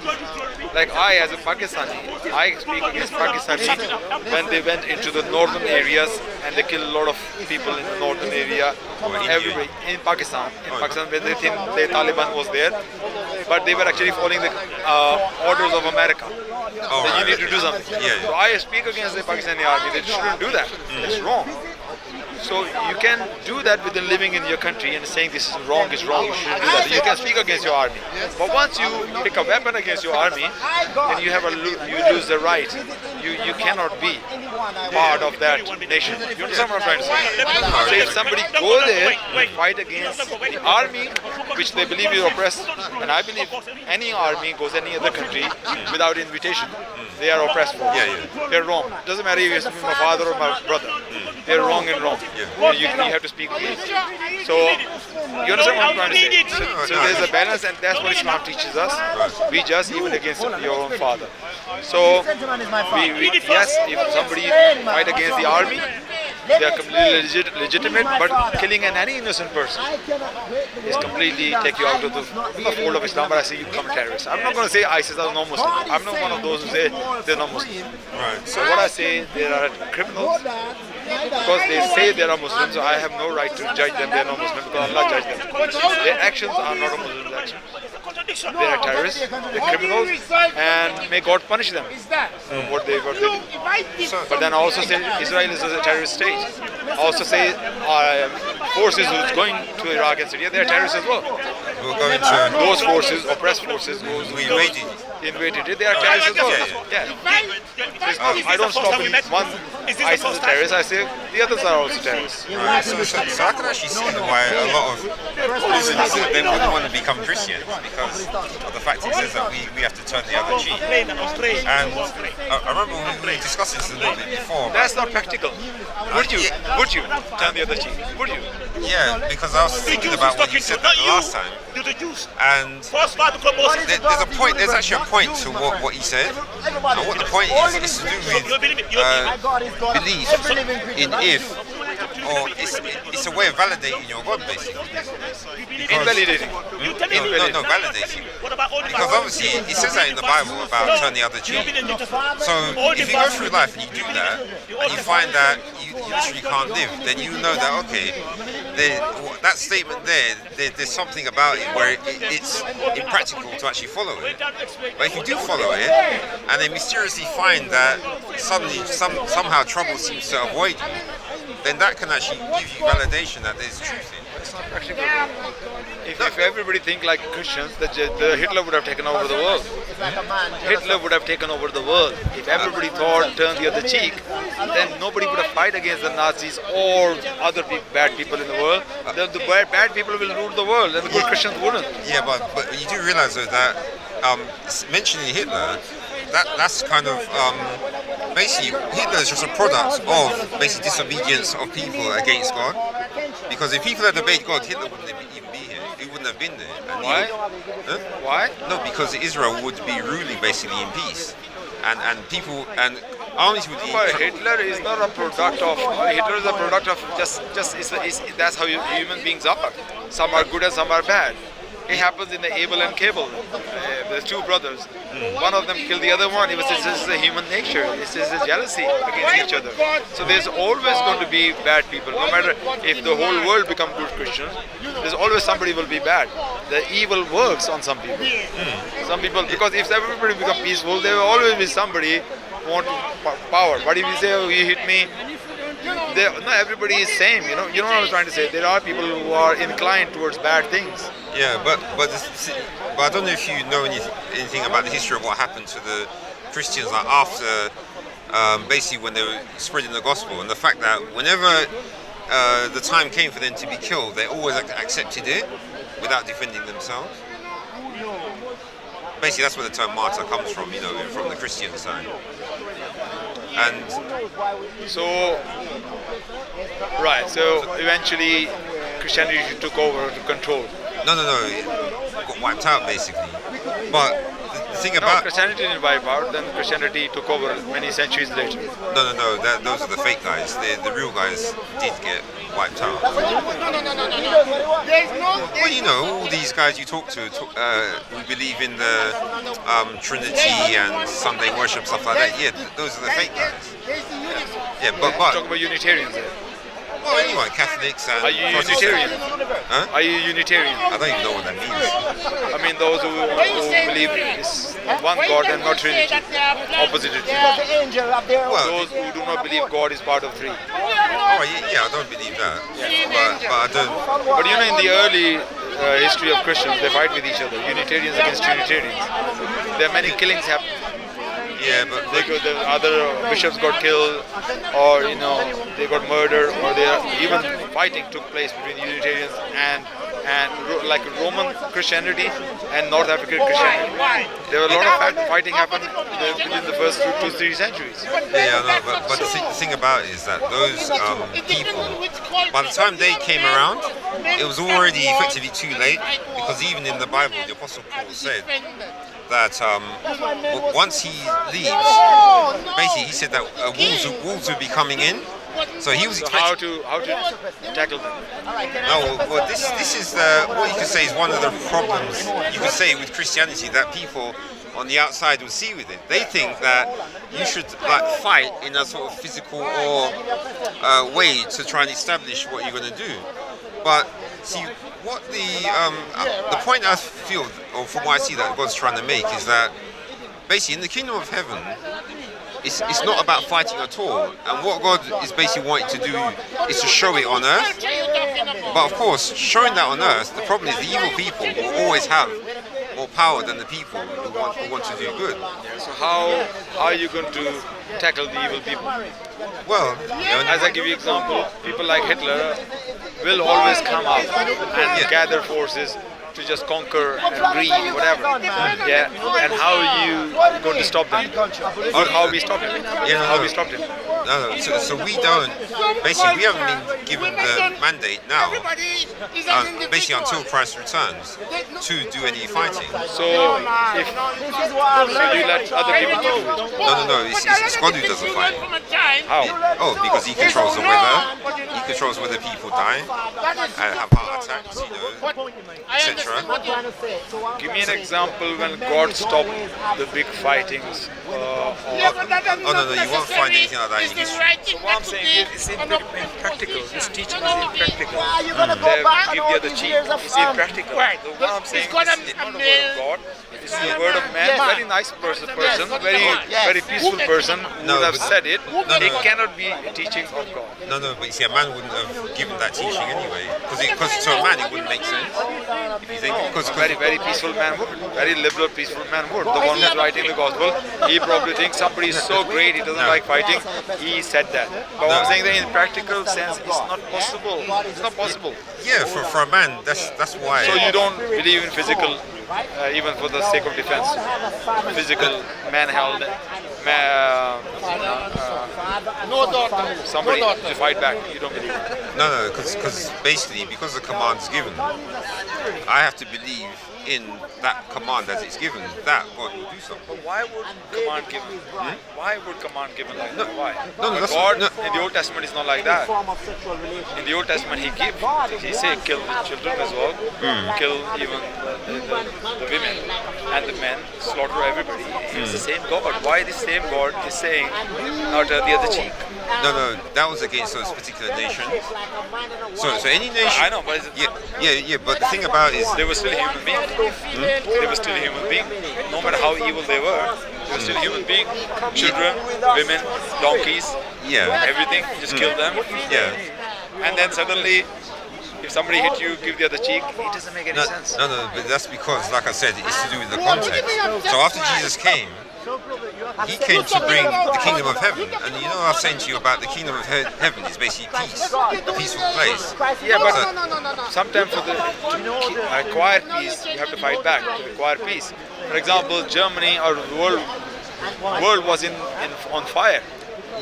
Like I, as a Pakistani, I speak against Pakistani when they went into the northern areas and they killed a lot of people in the northern area. Everybody in Pakistan. When they think the Taliban was there, but they were actually following the orders of America. That you need to do something. So I speak against the Pakistani army. They shouldn't do that. It's wrong. So you can do that within living in your country and saying this is wrong, you shouldn't do that. You can speak against your army. But once you pick a weapon against your army, then you lose the right. You cannot be part of that nation. You understand what I'm trying to say? So if somebody go there and fight against the army, which they believe is oppressed, and I believe any army goes any other country without invitation, they are oppressed. They're wrong. Doesn't matter if it's my father or my brother. They're wrong and wrong. You have to speak against. So you understand what I'm trying to say? So there's a balance, and that's what Islam teaches us. Be just even against your own father. So yes, if somebody fight against the army, they are completely legitimate, but killing any innocent person is completely take you out of the fold of Islam. But I say you become a terrorist. I'm not going to say ISIS are no Muslim. I'm not one of those who say they're not Muslim. Right. So what I say, there are criminals because they say they are Muslims. So I have no right to judge them. They're not Muslim because Allah judged them. Their actions are not a Muslim's actions. They are terrorists, they're criminals, and may God punish them for what they do. But then I also say Israel is a terrorist state. I also say forces who's going to Iraq and Syria, they are terrorists as well. We'll go into Those forces, oppressed forces, those who invaded it, they are terrorists as well. I don't stop with one ISIS is a terrorist, I say the others are also terrorists. Right. So I can actually see why a lot of Muslims, they wouldn't want to become Christians because of the fact it says that we have to turn the other cheek. And I remember we discussed this a little bit before. That's not practical. Would you turn the other cheek? Would you? Yeah, because I was thinking about what you said that the last time. And there's a point, there's actually a point to what he said. And what the point is to do with belief in if, or it's a way of validating your God, basically. Invalidating. No, validating. Because obviously it says that in the Bible about turn the other cheek. So if you go through life and you do that, and you find that you literally can't live, then you know that, okay, that statement there's something about it where it's impractical to actually follow it. But if you do follow it, and then mysteriously find that suddenly somehow trouble seems to avoid you, then that can actually give you validation that there's truth in it. It's not practical. If everybody think like Christians, the Hitler would have taken over the world. Hitler would have taken over the world. If everybody thought turn the other cheek, then nobody would have fight against the Nazis or other bad people in the world. The bad people will rule the world, and the good Christians wouldn't. Yeah, but you do realize though that mentioning Hitler, that's kind of basically Hitler is just a product of basically disobedience of people against God. Because if people had obeyed God, Hitler wouldn't even be here. He wouldn't have been there. And Why? Why? No, because Israel would be ruling basically in peace, and people and armies would. But Hitler is not a product of. Hitler is a product of just. That's how human beings are. Some are good and some are bad. It happens in the Abel and Cable. There's two brothers. One of them killed the other one. This is a human nature. This is a jealousy against each other. So there's always going to be bad people. No matter if the whole world become good Christians, there's always somebody will be bad. The evil works on some people. Some people, because if everybody become peaceful, there will always be somebody who want power. But if you say, oh, you hit me, not everybody is same. You know what I'm trying to say. There are people who are inclined towards bad things. Yeah, but I don't know if you know anything about the history of what happened to the Christians like after basically when they were spreading the gospel, and the fact that whenever the time came for them to be killed, they always accepted it without defending themselves. Basically, that's where the term martyr comes from, from the Christian side. And so eventually Christianity took over to control. No, it got wiped out basically. But the thing No, about Christianity didn't wipe out. Then Christianity took over many centuries later. no, those are the fake guys. The real guys did get wiped out. There's no. Well, you know, all these guys you talk to, who believe in the Trinity and Sunday worship, stuff like that. Yeah, those are the fake guys. Yeah, Talk but about Unitarians there. well, anyone, Catholics and Are you Protestants. Unitarian? Huh? Are you Unitarian? I don't even know what that means. I mean, those who believe is one God and not Trinity, opposite to Trinity. Well, Those who do not believe God is part of three. oh yeah, I don't believe that. But I don't. But you know, in the early history of Christians, they fight with each other. Unitarians against Trinitarians. There are many killings happen. Yeah, but The other bishops got killed, or they got murdered, or even fighting took place between Unitarians and like Roman Christianity and North African Christianity. There were a lot of fighting happened within the first 2-3 centuries. yeah, no, but the thing about it is that those people, by the time they came around, it was already effectively too late, because even in the Bible, the Apostle Paul said that once he leaves, basically he said that wolves would be coming in. So he was So expecting. how to tackle them? No, well, this is what you could say is one of the problems you could say with Christianity that people on the outside will see with it. They think that you should like fight in a sort of physical or way to try and establish what you're going to do. But see, what the point I feel, or from what I see that God's trying to make, is that basically in the kingdom of heaven, it's not about fighting at all. And what God is basically wanting to do is to show it on earth. But of course, showing that on earth, the problem is the evil people will always have more power than the people who want to do good. So how are you going to tackle the evil people? Well, As I give you example, people like Hitler will always come out and gather forces to just conquer and breed, whatever. Yeah. And how are you going to stop them? Or how we stop him? How we stopped him? No. So we don't. Basically, we haven't been given the mandate now. Basically, until Christ returns, to do any fighting. So if you let other people do it. No. It's God who does the fighting. How? Oh, because He controls the weather. He controls whether people die and have heart attacks, etc. Give me an example when God stopped the big fightings. Oh no, you won't find anything like that in history. So what I'm saying is, it's impractical. This teaching is impractical. Give the other cheek. It's impractical. So what I'm saying is, it's not the word of God. It's the word of man. Very nice person, very peaceful person who would have said it. It cannot be a teaching of God. No, but you see, a man wouldn't have given that teaching anyway, because to a man it wouldn't make sense. If you think, because Very peaceful man would. Very liberal, peaceful man would. The one who's writing the gospel, he probably thinks somebody is so great, he doesn't like fighting. He said that. But I'm saying that in practical sense, it's not possible. It's not possible. yeah, for a man, that's why. So you don't believe in physical, even for the sake of defense. Physical, manheld, somebody to fight back. You don't believe it. No, because basically, because the command is given, I have to believe in that command as it's given, that God will do something. But why would command given? Why would command given like that? Why? No, that's God no. in the Old Testament is not like that. In the Old Testament, He said kill the children as well, kill even the women and the men, slaughter everybody. It's the same God. Why the same God is saying not the other cheek? No, that was against those particular nations. So any nation. I know, but Yeah. But the thing about it is, they were still human beings. They were still human beings. No matter how evil they were still human beings. Children, women, donkeys, everything. Just kill them. yeah. And then suddenly, if somebody hit you, give the other cheek. It doesn't make any sense. No, but that's because, like I said, it's to do with the context. So after Jesus came, He came to bring the kingdom of heaven. And you know what I was saying to you about the kingdom of heaven is basically peace, a peaceful place. Yeah, but sometimes to acquire peace, you have to fight back to acquire peace. For example, Germany or the world was on fire.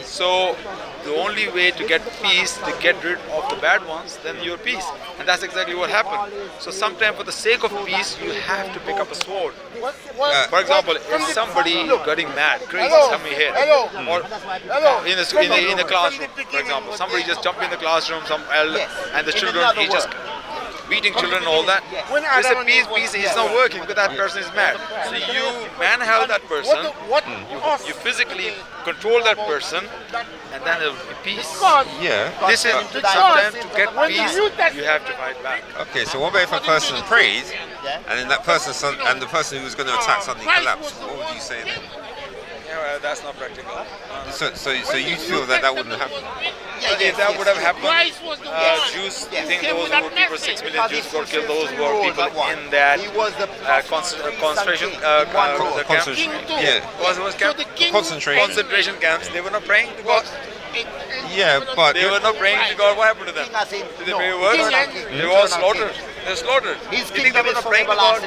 So the only way to get peace, to get rid of the bad ones, then your peace. And that's exactly what happened. So sometimes for the sake of peace, you have to pick up a sword. For example, if somebody getting mad, crazy, somebody here, or in the classroom, for example, somebody just jumped in the classroom, and the children, he just beating children and all that. They say peace is not working because that person is mad. So you manhandle that person, you physically control that person, and then there will be peace. Yeah. This is sometimes to get peace, you have to fight back. Okay, so what about if a person prayed, and then that person and the person who was going to attack suddenly collapsed? What would you say then? Yeah, well, that's not practical. So you feel that wouldn't happen? If that would have happened, Jews, I think those were people, 6 million Jews got killed, those were people in that concentration camp. Yeah. Was camp? Concentration camps. They were not praying to God. Yeah, but They were not praying to God. What happened to them? Did they pray words? They were all slaughtered. They were slaughtered. Do you think they were not praying to God? Do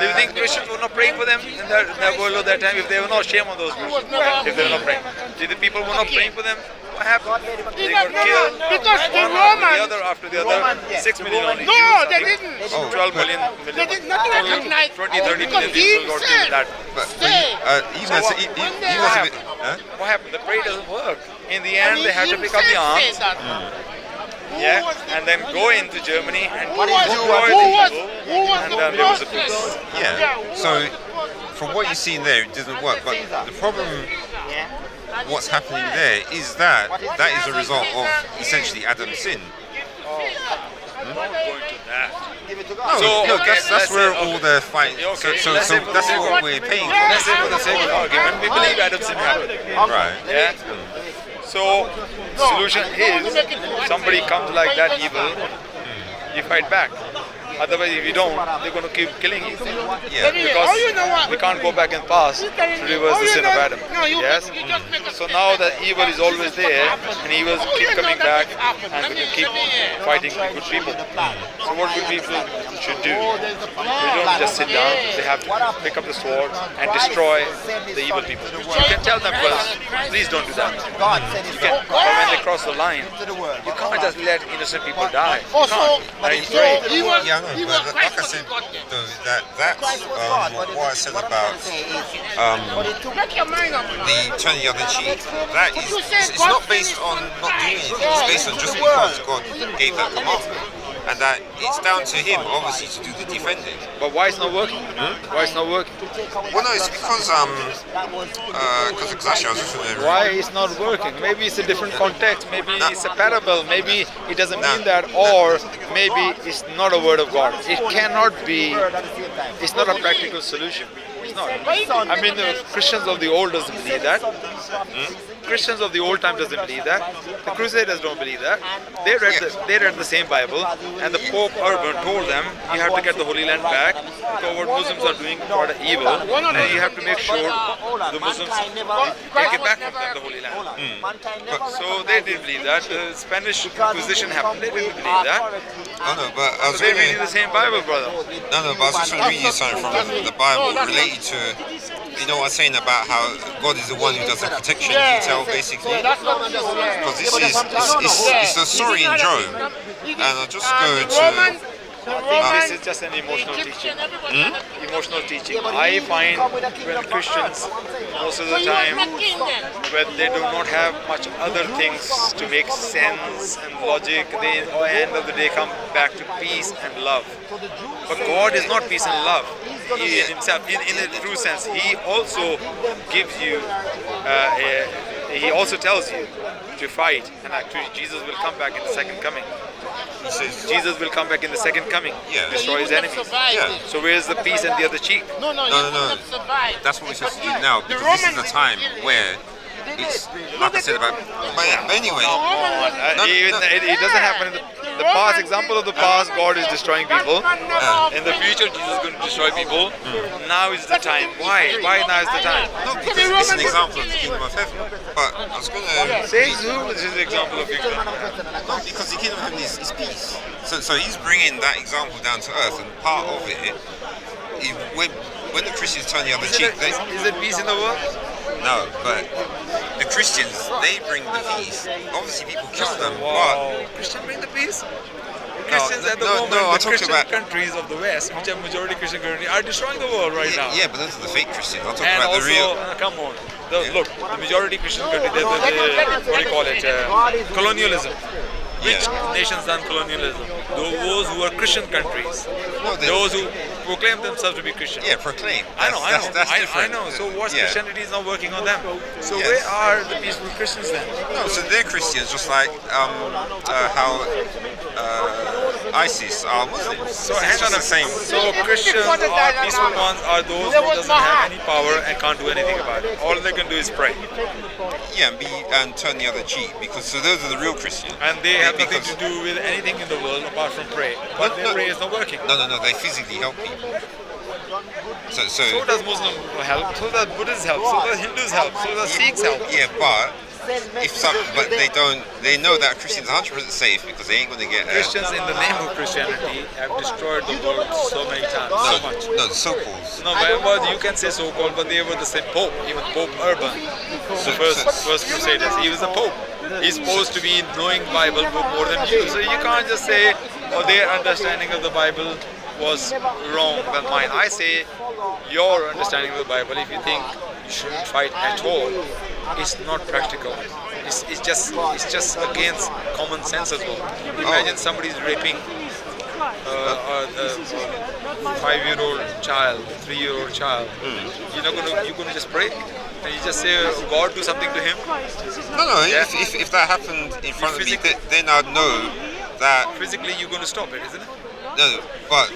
you think Christians were not praying for them in their world at that time? If they were not, shame on those Christians. If they were not praying. Did the people were not praying for them? What happened? They got killed. Because the One Romans. after the other. 6 million only. No, they didn't. 12 million. They did not recognize 20, 30 million people got killed that. What happened? The prayer doesn't work. In the end, they had to pick up the arms. Yeah, and then go into Germany and destroy the evil, and then there was a peace. yeah. So from what you've seen there, it doesn't work. But the problem, what's happening there, is that is a result of essentially Adam's sin. I'm not going to that. No, that's where all the fight. Okay, So let's say that's what we're paying for. Let's say for the sake of argument, we believe Adam's sin happened. Right. Yeah. So solution is somebody comes like that evil, you fight back. Otherwise, if you don't, they're going to keep killing you. Yeah. Because we can't go back in past to reverse the sin of Adam. Yes? So now that evil is always there, and evil keep coming back, and we keep fighting the good people. So what good people should do? They don't just sit down, they have to pick up the sword and destroy the evil people. You can tell them first, please don't do that. You can, but when they cross the line, you can't just let innocent people die. You can't. And you pray. Yeah, I know, but like I said, though, that's what I said about the turning the other cheek. That is, it's not based on not doing anything. It's based on just because God gave that commandment, and that it's down to Him, obviously, to do the defending. But why it's not working? Why it's not working? Well, no, it's because actually I was just Why it's not working? Maybe it's a different context. Maybe it's a parable. Maybe it doesn't mean that, or maybe it's not a word of God. It cannot be. It's not a practical solution. It's not. I mean, the Christians of the old doesn't believe that. Christians of the old time doesn't believe that. The Crusaders don't believe that. They read the same Bible, and the Pope Urban told them you have to get the Holy Land back because what Muslims are doing is quite evil, and you have to make sure the Muslims take it back from them, the Holy Land. So they didn't believe that. The Spanish Inquisition happened. They didn't believe that. Oh no, but I was So they're reading the same Bible, brother. No, but I was just going to read you something from the Bible related to, you know what I'm saying about how God is the one who does the protection detail, basically. Because it's a story in Job, and I'll just go to. This is just an emotional teaching. Emotional teaching. I find when Christians, most of the time, when they do not have much other things to make sense and logic, they at the end of the day come back to peace and love. But God is not peace and love. He Himself, in a true sense, He also gives you, He also tells you to fight. And actually, Jesus will come back in the second coming. He says, Jesus will come back in the second coming, destroy His enemies. Yeah. So where's the peace and the other cheek? No. That's what we're supposed to do now, because this is the time where it's, like I said about, but anyway. It doesn't happen in the past. Example of the past, God is destroying people. In the future, Jesus is going to destroy people. Now is the time. Why? Why now is the time? No, because it's an example of the kingdom of heaven. But I was going to... Says who is an example of kingdom? No, because the kingdom of heaven is peace. So He's bringing that example down to earth, and part of it, when the Christians turn the other cheek... Is it peace in the world? No, but the Christians, they bring the peace. Obviously, people kill them, Wow. Christians bring the peace? Christians at the moment, I'm the talking Christian about- countries of the West, which are majority Christian countries, are destroying the world right now. Yeah, but those are the fake Christians. I'm talking And about also, the real. come on, look, the majority Christian country, what do you call it, colonialism. Which Yeah. nations done colonialism? Those who are Christian countries, No, they- those who proclaim themselves to be Christian. Yeah, proclaim. I know, That's I different. know. So what's Yeah. Christianity is not working on them. So Yes. where are the peaceful Christians then? No, so they're Christians, just like how ISIS are Muslims. So It's hang just on the a same. So Christians are peaceful ones are those who doesn't have any power and can't do anything about it. All they can do is pray. Yeah, and turn the other cheek, because so those are the real Christians. And they have nothing Because- to do with anything in the world apart from pray. But their prayer is not working. No, they physically help people. So does Muslim help, so does Buddhists help, so does Hindus help, so does Sikhs help. Yeah, but they know that Christians are 100% safe because they ain't going to get Christians in the name of Christianity have destroyed the world so many times, so much. No, the so-called. No, but you can say so-called, but they were the same Pope, even Pope Urban, the first Crusaders. He was the Pope. He's supposed to be knowing Bible book more than you. So you can't just say, oh, their understanding of the Bible was wrong than mine. I say, your understanding of the Bible, if you think you shouldn't fight at all, it's not practical. It's just against common sense as well. Imagine somebody's raping a 5-year-old child, 3-year-old child. You're gonna just pray and you just say, God, do something to him. No. Yeah. If that happened in front of me, then I'd know that. Physically, you're gonna stop it, isn't it? No, but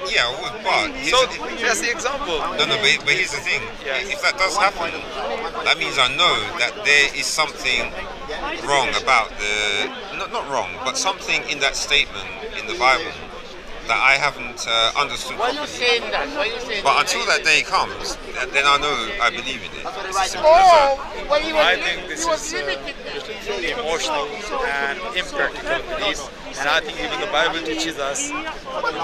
yeah, I would. But So that's the example. but here's the thing. Yeah. If that does happen, that means I know that there is something wrong about not wrong, but something in that statement in the Bible that I haven't understood Why are you properly. saying that? Why are you saying But that? until that day comes, then I know I believe in it. It's as simple as that. Oh, well, he was, I think this he was is limited. emotional and impractical belief, and I think even the Bible teaches us in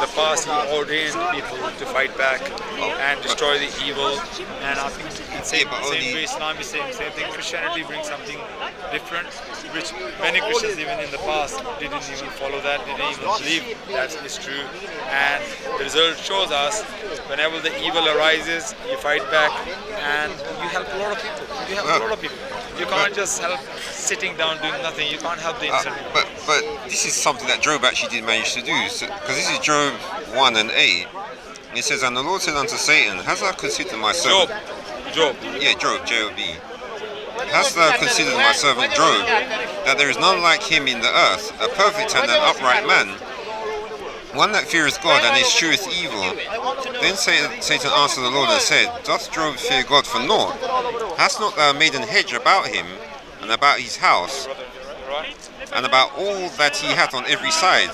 the past He ordained people to fight back and destroy the evil, and I think in same way Islam is saying same thing. Christianity brings something different, which many Christians even in the past didn't even follow that, didn't even believe that is true, and the result shows us whenever the evil arises, you fight back and you help a lot of people. You can't just help sitting down doing nothing. You can't help the innocent people. But this is something that Job actually did manage to do, because this is Job 1 and 8. It says, and the Lord said unto Satan, hast thou considered my servant? Job. Yeah, Job, J-O-B. Hast thou considered my servant Job, that there is none like him in the earth, a perfect and an upright man, one that feareth God and escheweth evil. Then Satan answered the Lord and said, doth Job fear God for naught? Hast not thou made an hedge about him, and about his house, and about all that he hath on every side?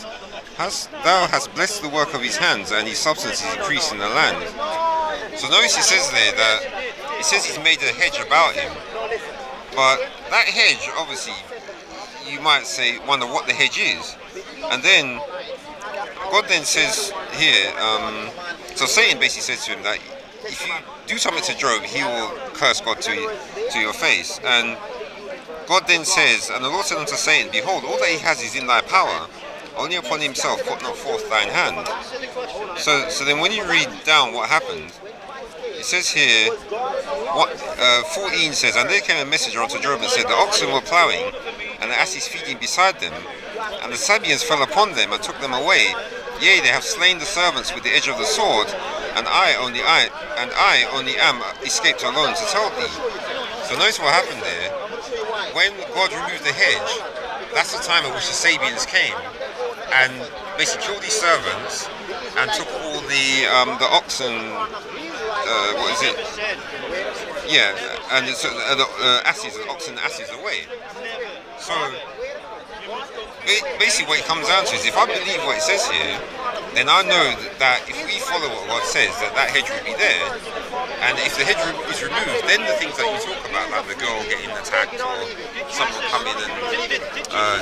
Thou hast blessed the work of his hands, and his substance is increased in the land. So notice it says there that it says he's made a hedge about him, but that hedge, obviously, you might wonder what the hedge is. And then God then says here, so Satan basically says to him that if you do something to Job, he will curse God to your face. And God then says, and the Lord said unto Satan, behold, all that he has is in thy power, only upon himself put not forth thine hand. So then when you read down what happened, it says here, 14 says, and there came a messenger unto Job and said, the oxen were ploughing, and the asses feeding beside them, and the Sabeans fell upon them and took them away. Yea, they have slain the servants with the edge of the sword, and I only am escaped alone to tell thee. So notice what happened there. When God removed the hedge, that's the time at which the Sabeans came and basically killed these servants and took all the oxen. What is it? Yeah, and the oxen asses away. So basically what it comes down to is, if I believe what it says here, then I know that if we follow what God says, that hedge will be there. And if the hedge is removed, then the things that you talk about, like the girl getting attacked or someone coming and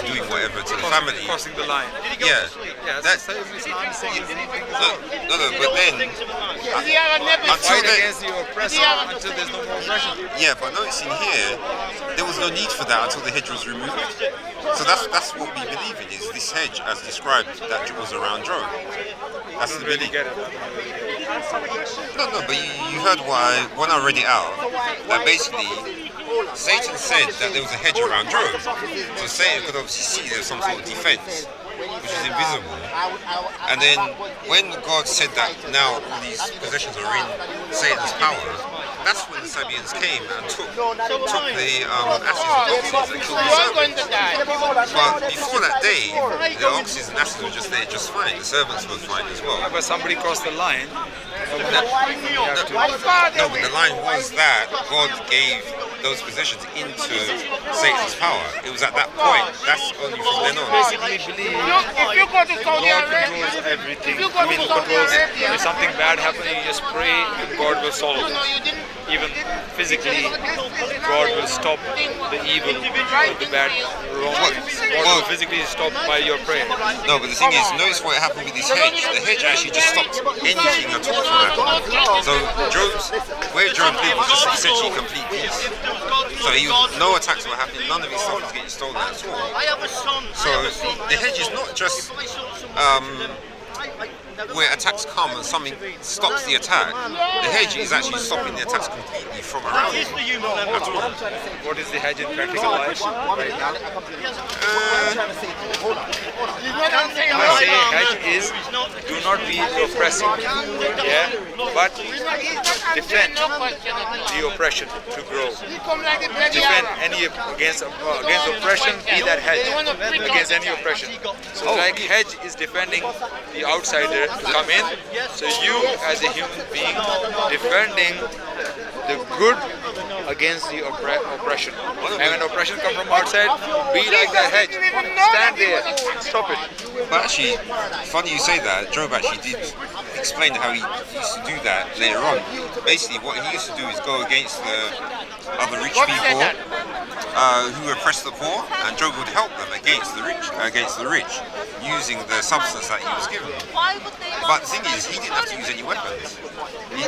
doing whatever to the family. Crossing the line. Yeah. Yeah, That's that's the same thing as anything as no, well. no, but then until Fight then, against the oppressor until there's no more oppression. yeah, but noticing here, there was no need for that until the hedge was removed. So that's what we believe in, is this hedge as described that was around Job. That's I the don't really belief. get it. No, but you heard when I read it out, that basically Satan said that there was a hedge around Job. So Satan could obviously see there was some sort of defense, which is invisible. And then when God said that now all these possessions are in Satan's power, that's when the Sabians came and took the asses and oxes and killed the servants. But before that day, the oxes and asses were just there just fine. The servants were fine as well. But somebody crossed the line. No, but the line was that God gave those possessions into Satan's power. It was at that point. That's only from then on. Basically believe If you go to Saudi God Arabia, controls everything. if you go I mean, to Saudi controls. Arabia, If something bad happens, you just pray and God will solve it. you didn't. Even physically, God will stop the evil or the bad wrong. God will physically stop by your prayer. No, but the thing is, notice what happened with this hedge. The hedge actually just stopped anything at all from happening. So where Job lived was just essentially complete peace. So no attacks were happening, none of his stuff was getting stolen at all. So the hedge is not just where attacks come and something stops the attack. The hedge is actually stopping the attacks completely from around it at all. What is the hedge in practical life right now? I say hedge is do not be oppressive, yeah, but defend the oppression to grow. Defend any against oppression, be that hedge against any oppression. So like hedge is defending the outsider to come in. So you as a human being defending the good against the oppression. And when oppression comes from outside, be like that hedge. Stand there, stop it. But actually, funny you say that, Job actually did explain how he used to do that later on. Basically, what he used to do is go against the other rich people who oppressed the poor, and Job would help them against the rich, using the substance that he was given. But the thing is, he didn't have to use any weapons.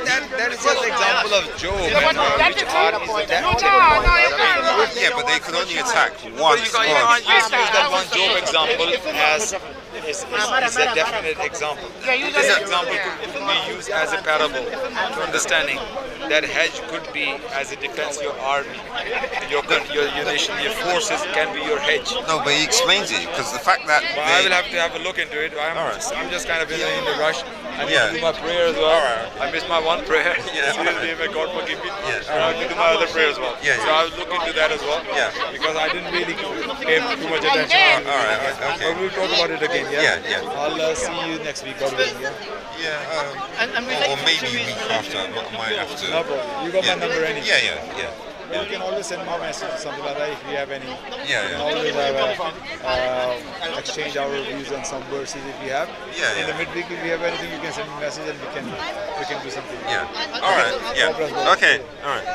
That is just an example of Job and which armies attacked him. Yeah, but they could only attack once. You can't just use that one Job example as is a definite example. This example could be used as a parable to understanding that hedge could be as a defense, your army, your nation, your forces can be your hedge. No, but he explains it because the fact that But I will have to have a look into it. I'm just kind of in the rush. I need to do my prayer as well. I missed my one prayer. Yeah. May God forgive me. Yeah. I have to do my other prayer as well. Yeah, So yeah. I'll look into that as well. Yeah. Because I didn't really pay too much attention. All right, okay. But we'll talk about it again. Yeah. Yeah, yeah. I'll see you next week. God willing. Yeah. Yeah, or maybe a week after. I might have to. No problem. You got my number anyway. Yeah. You can always send me a message or something like that if you have any. Yeah. We can always have exchange our views on some verses if you have. Yeah, In the yeah. midweek, if you have anything, you can send me a message and we can do something. Yeah. All right. Yeah. Okay. All right.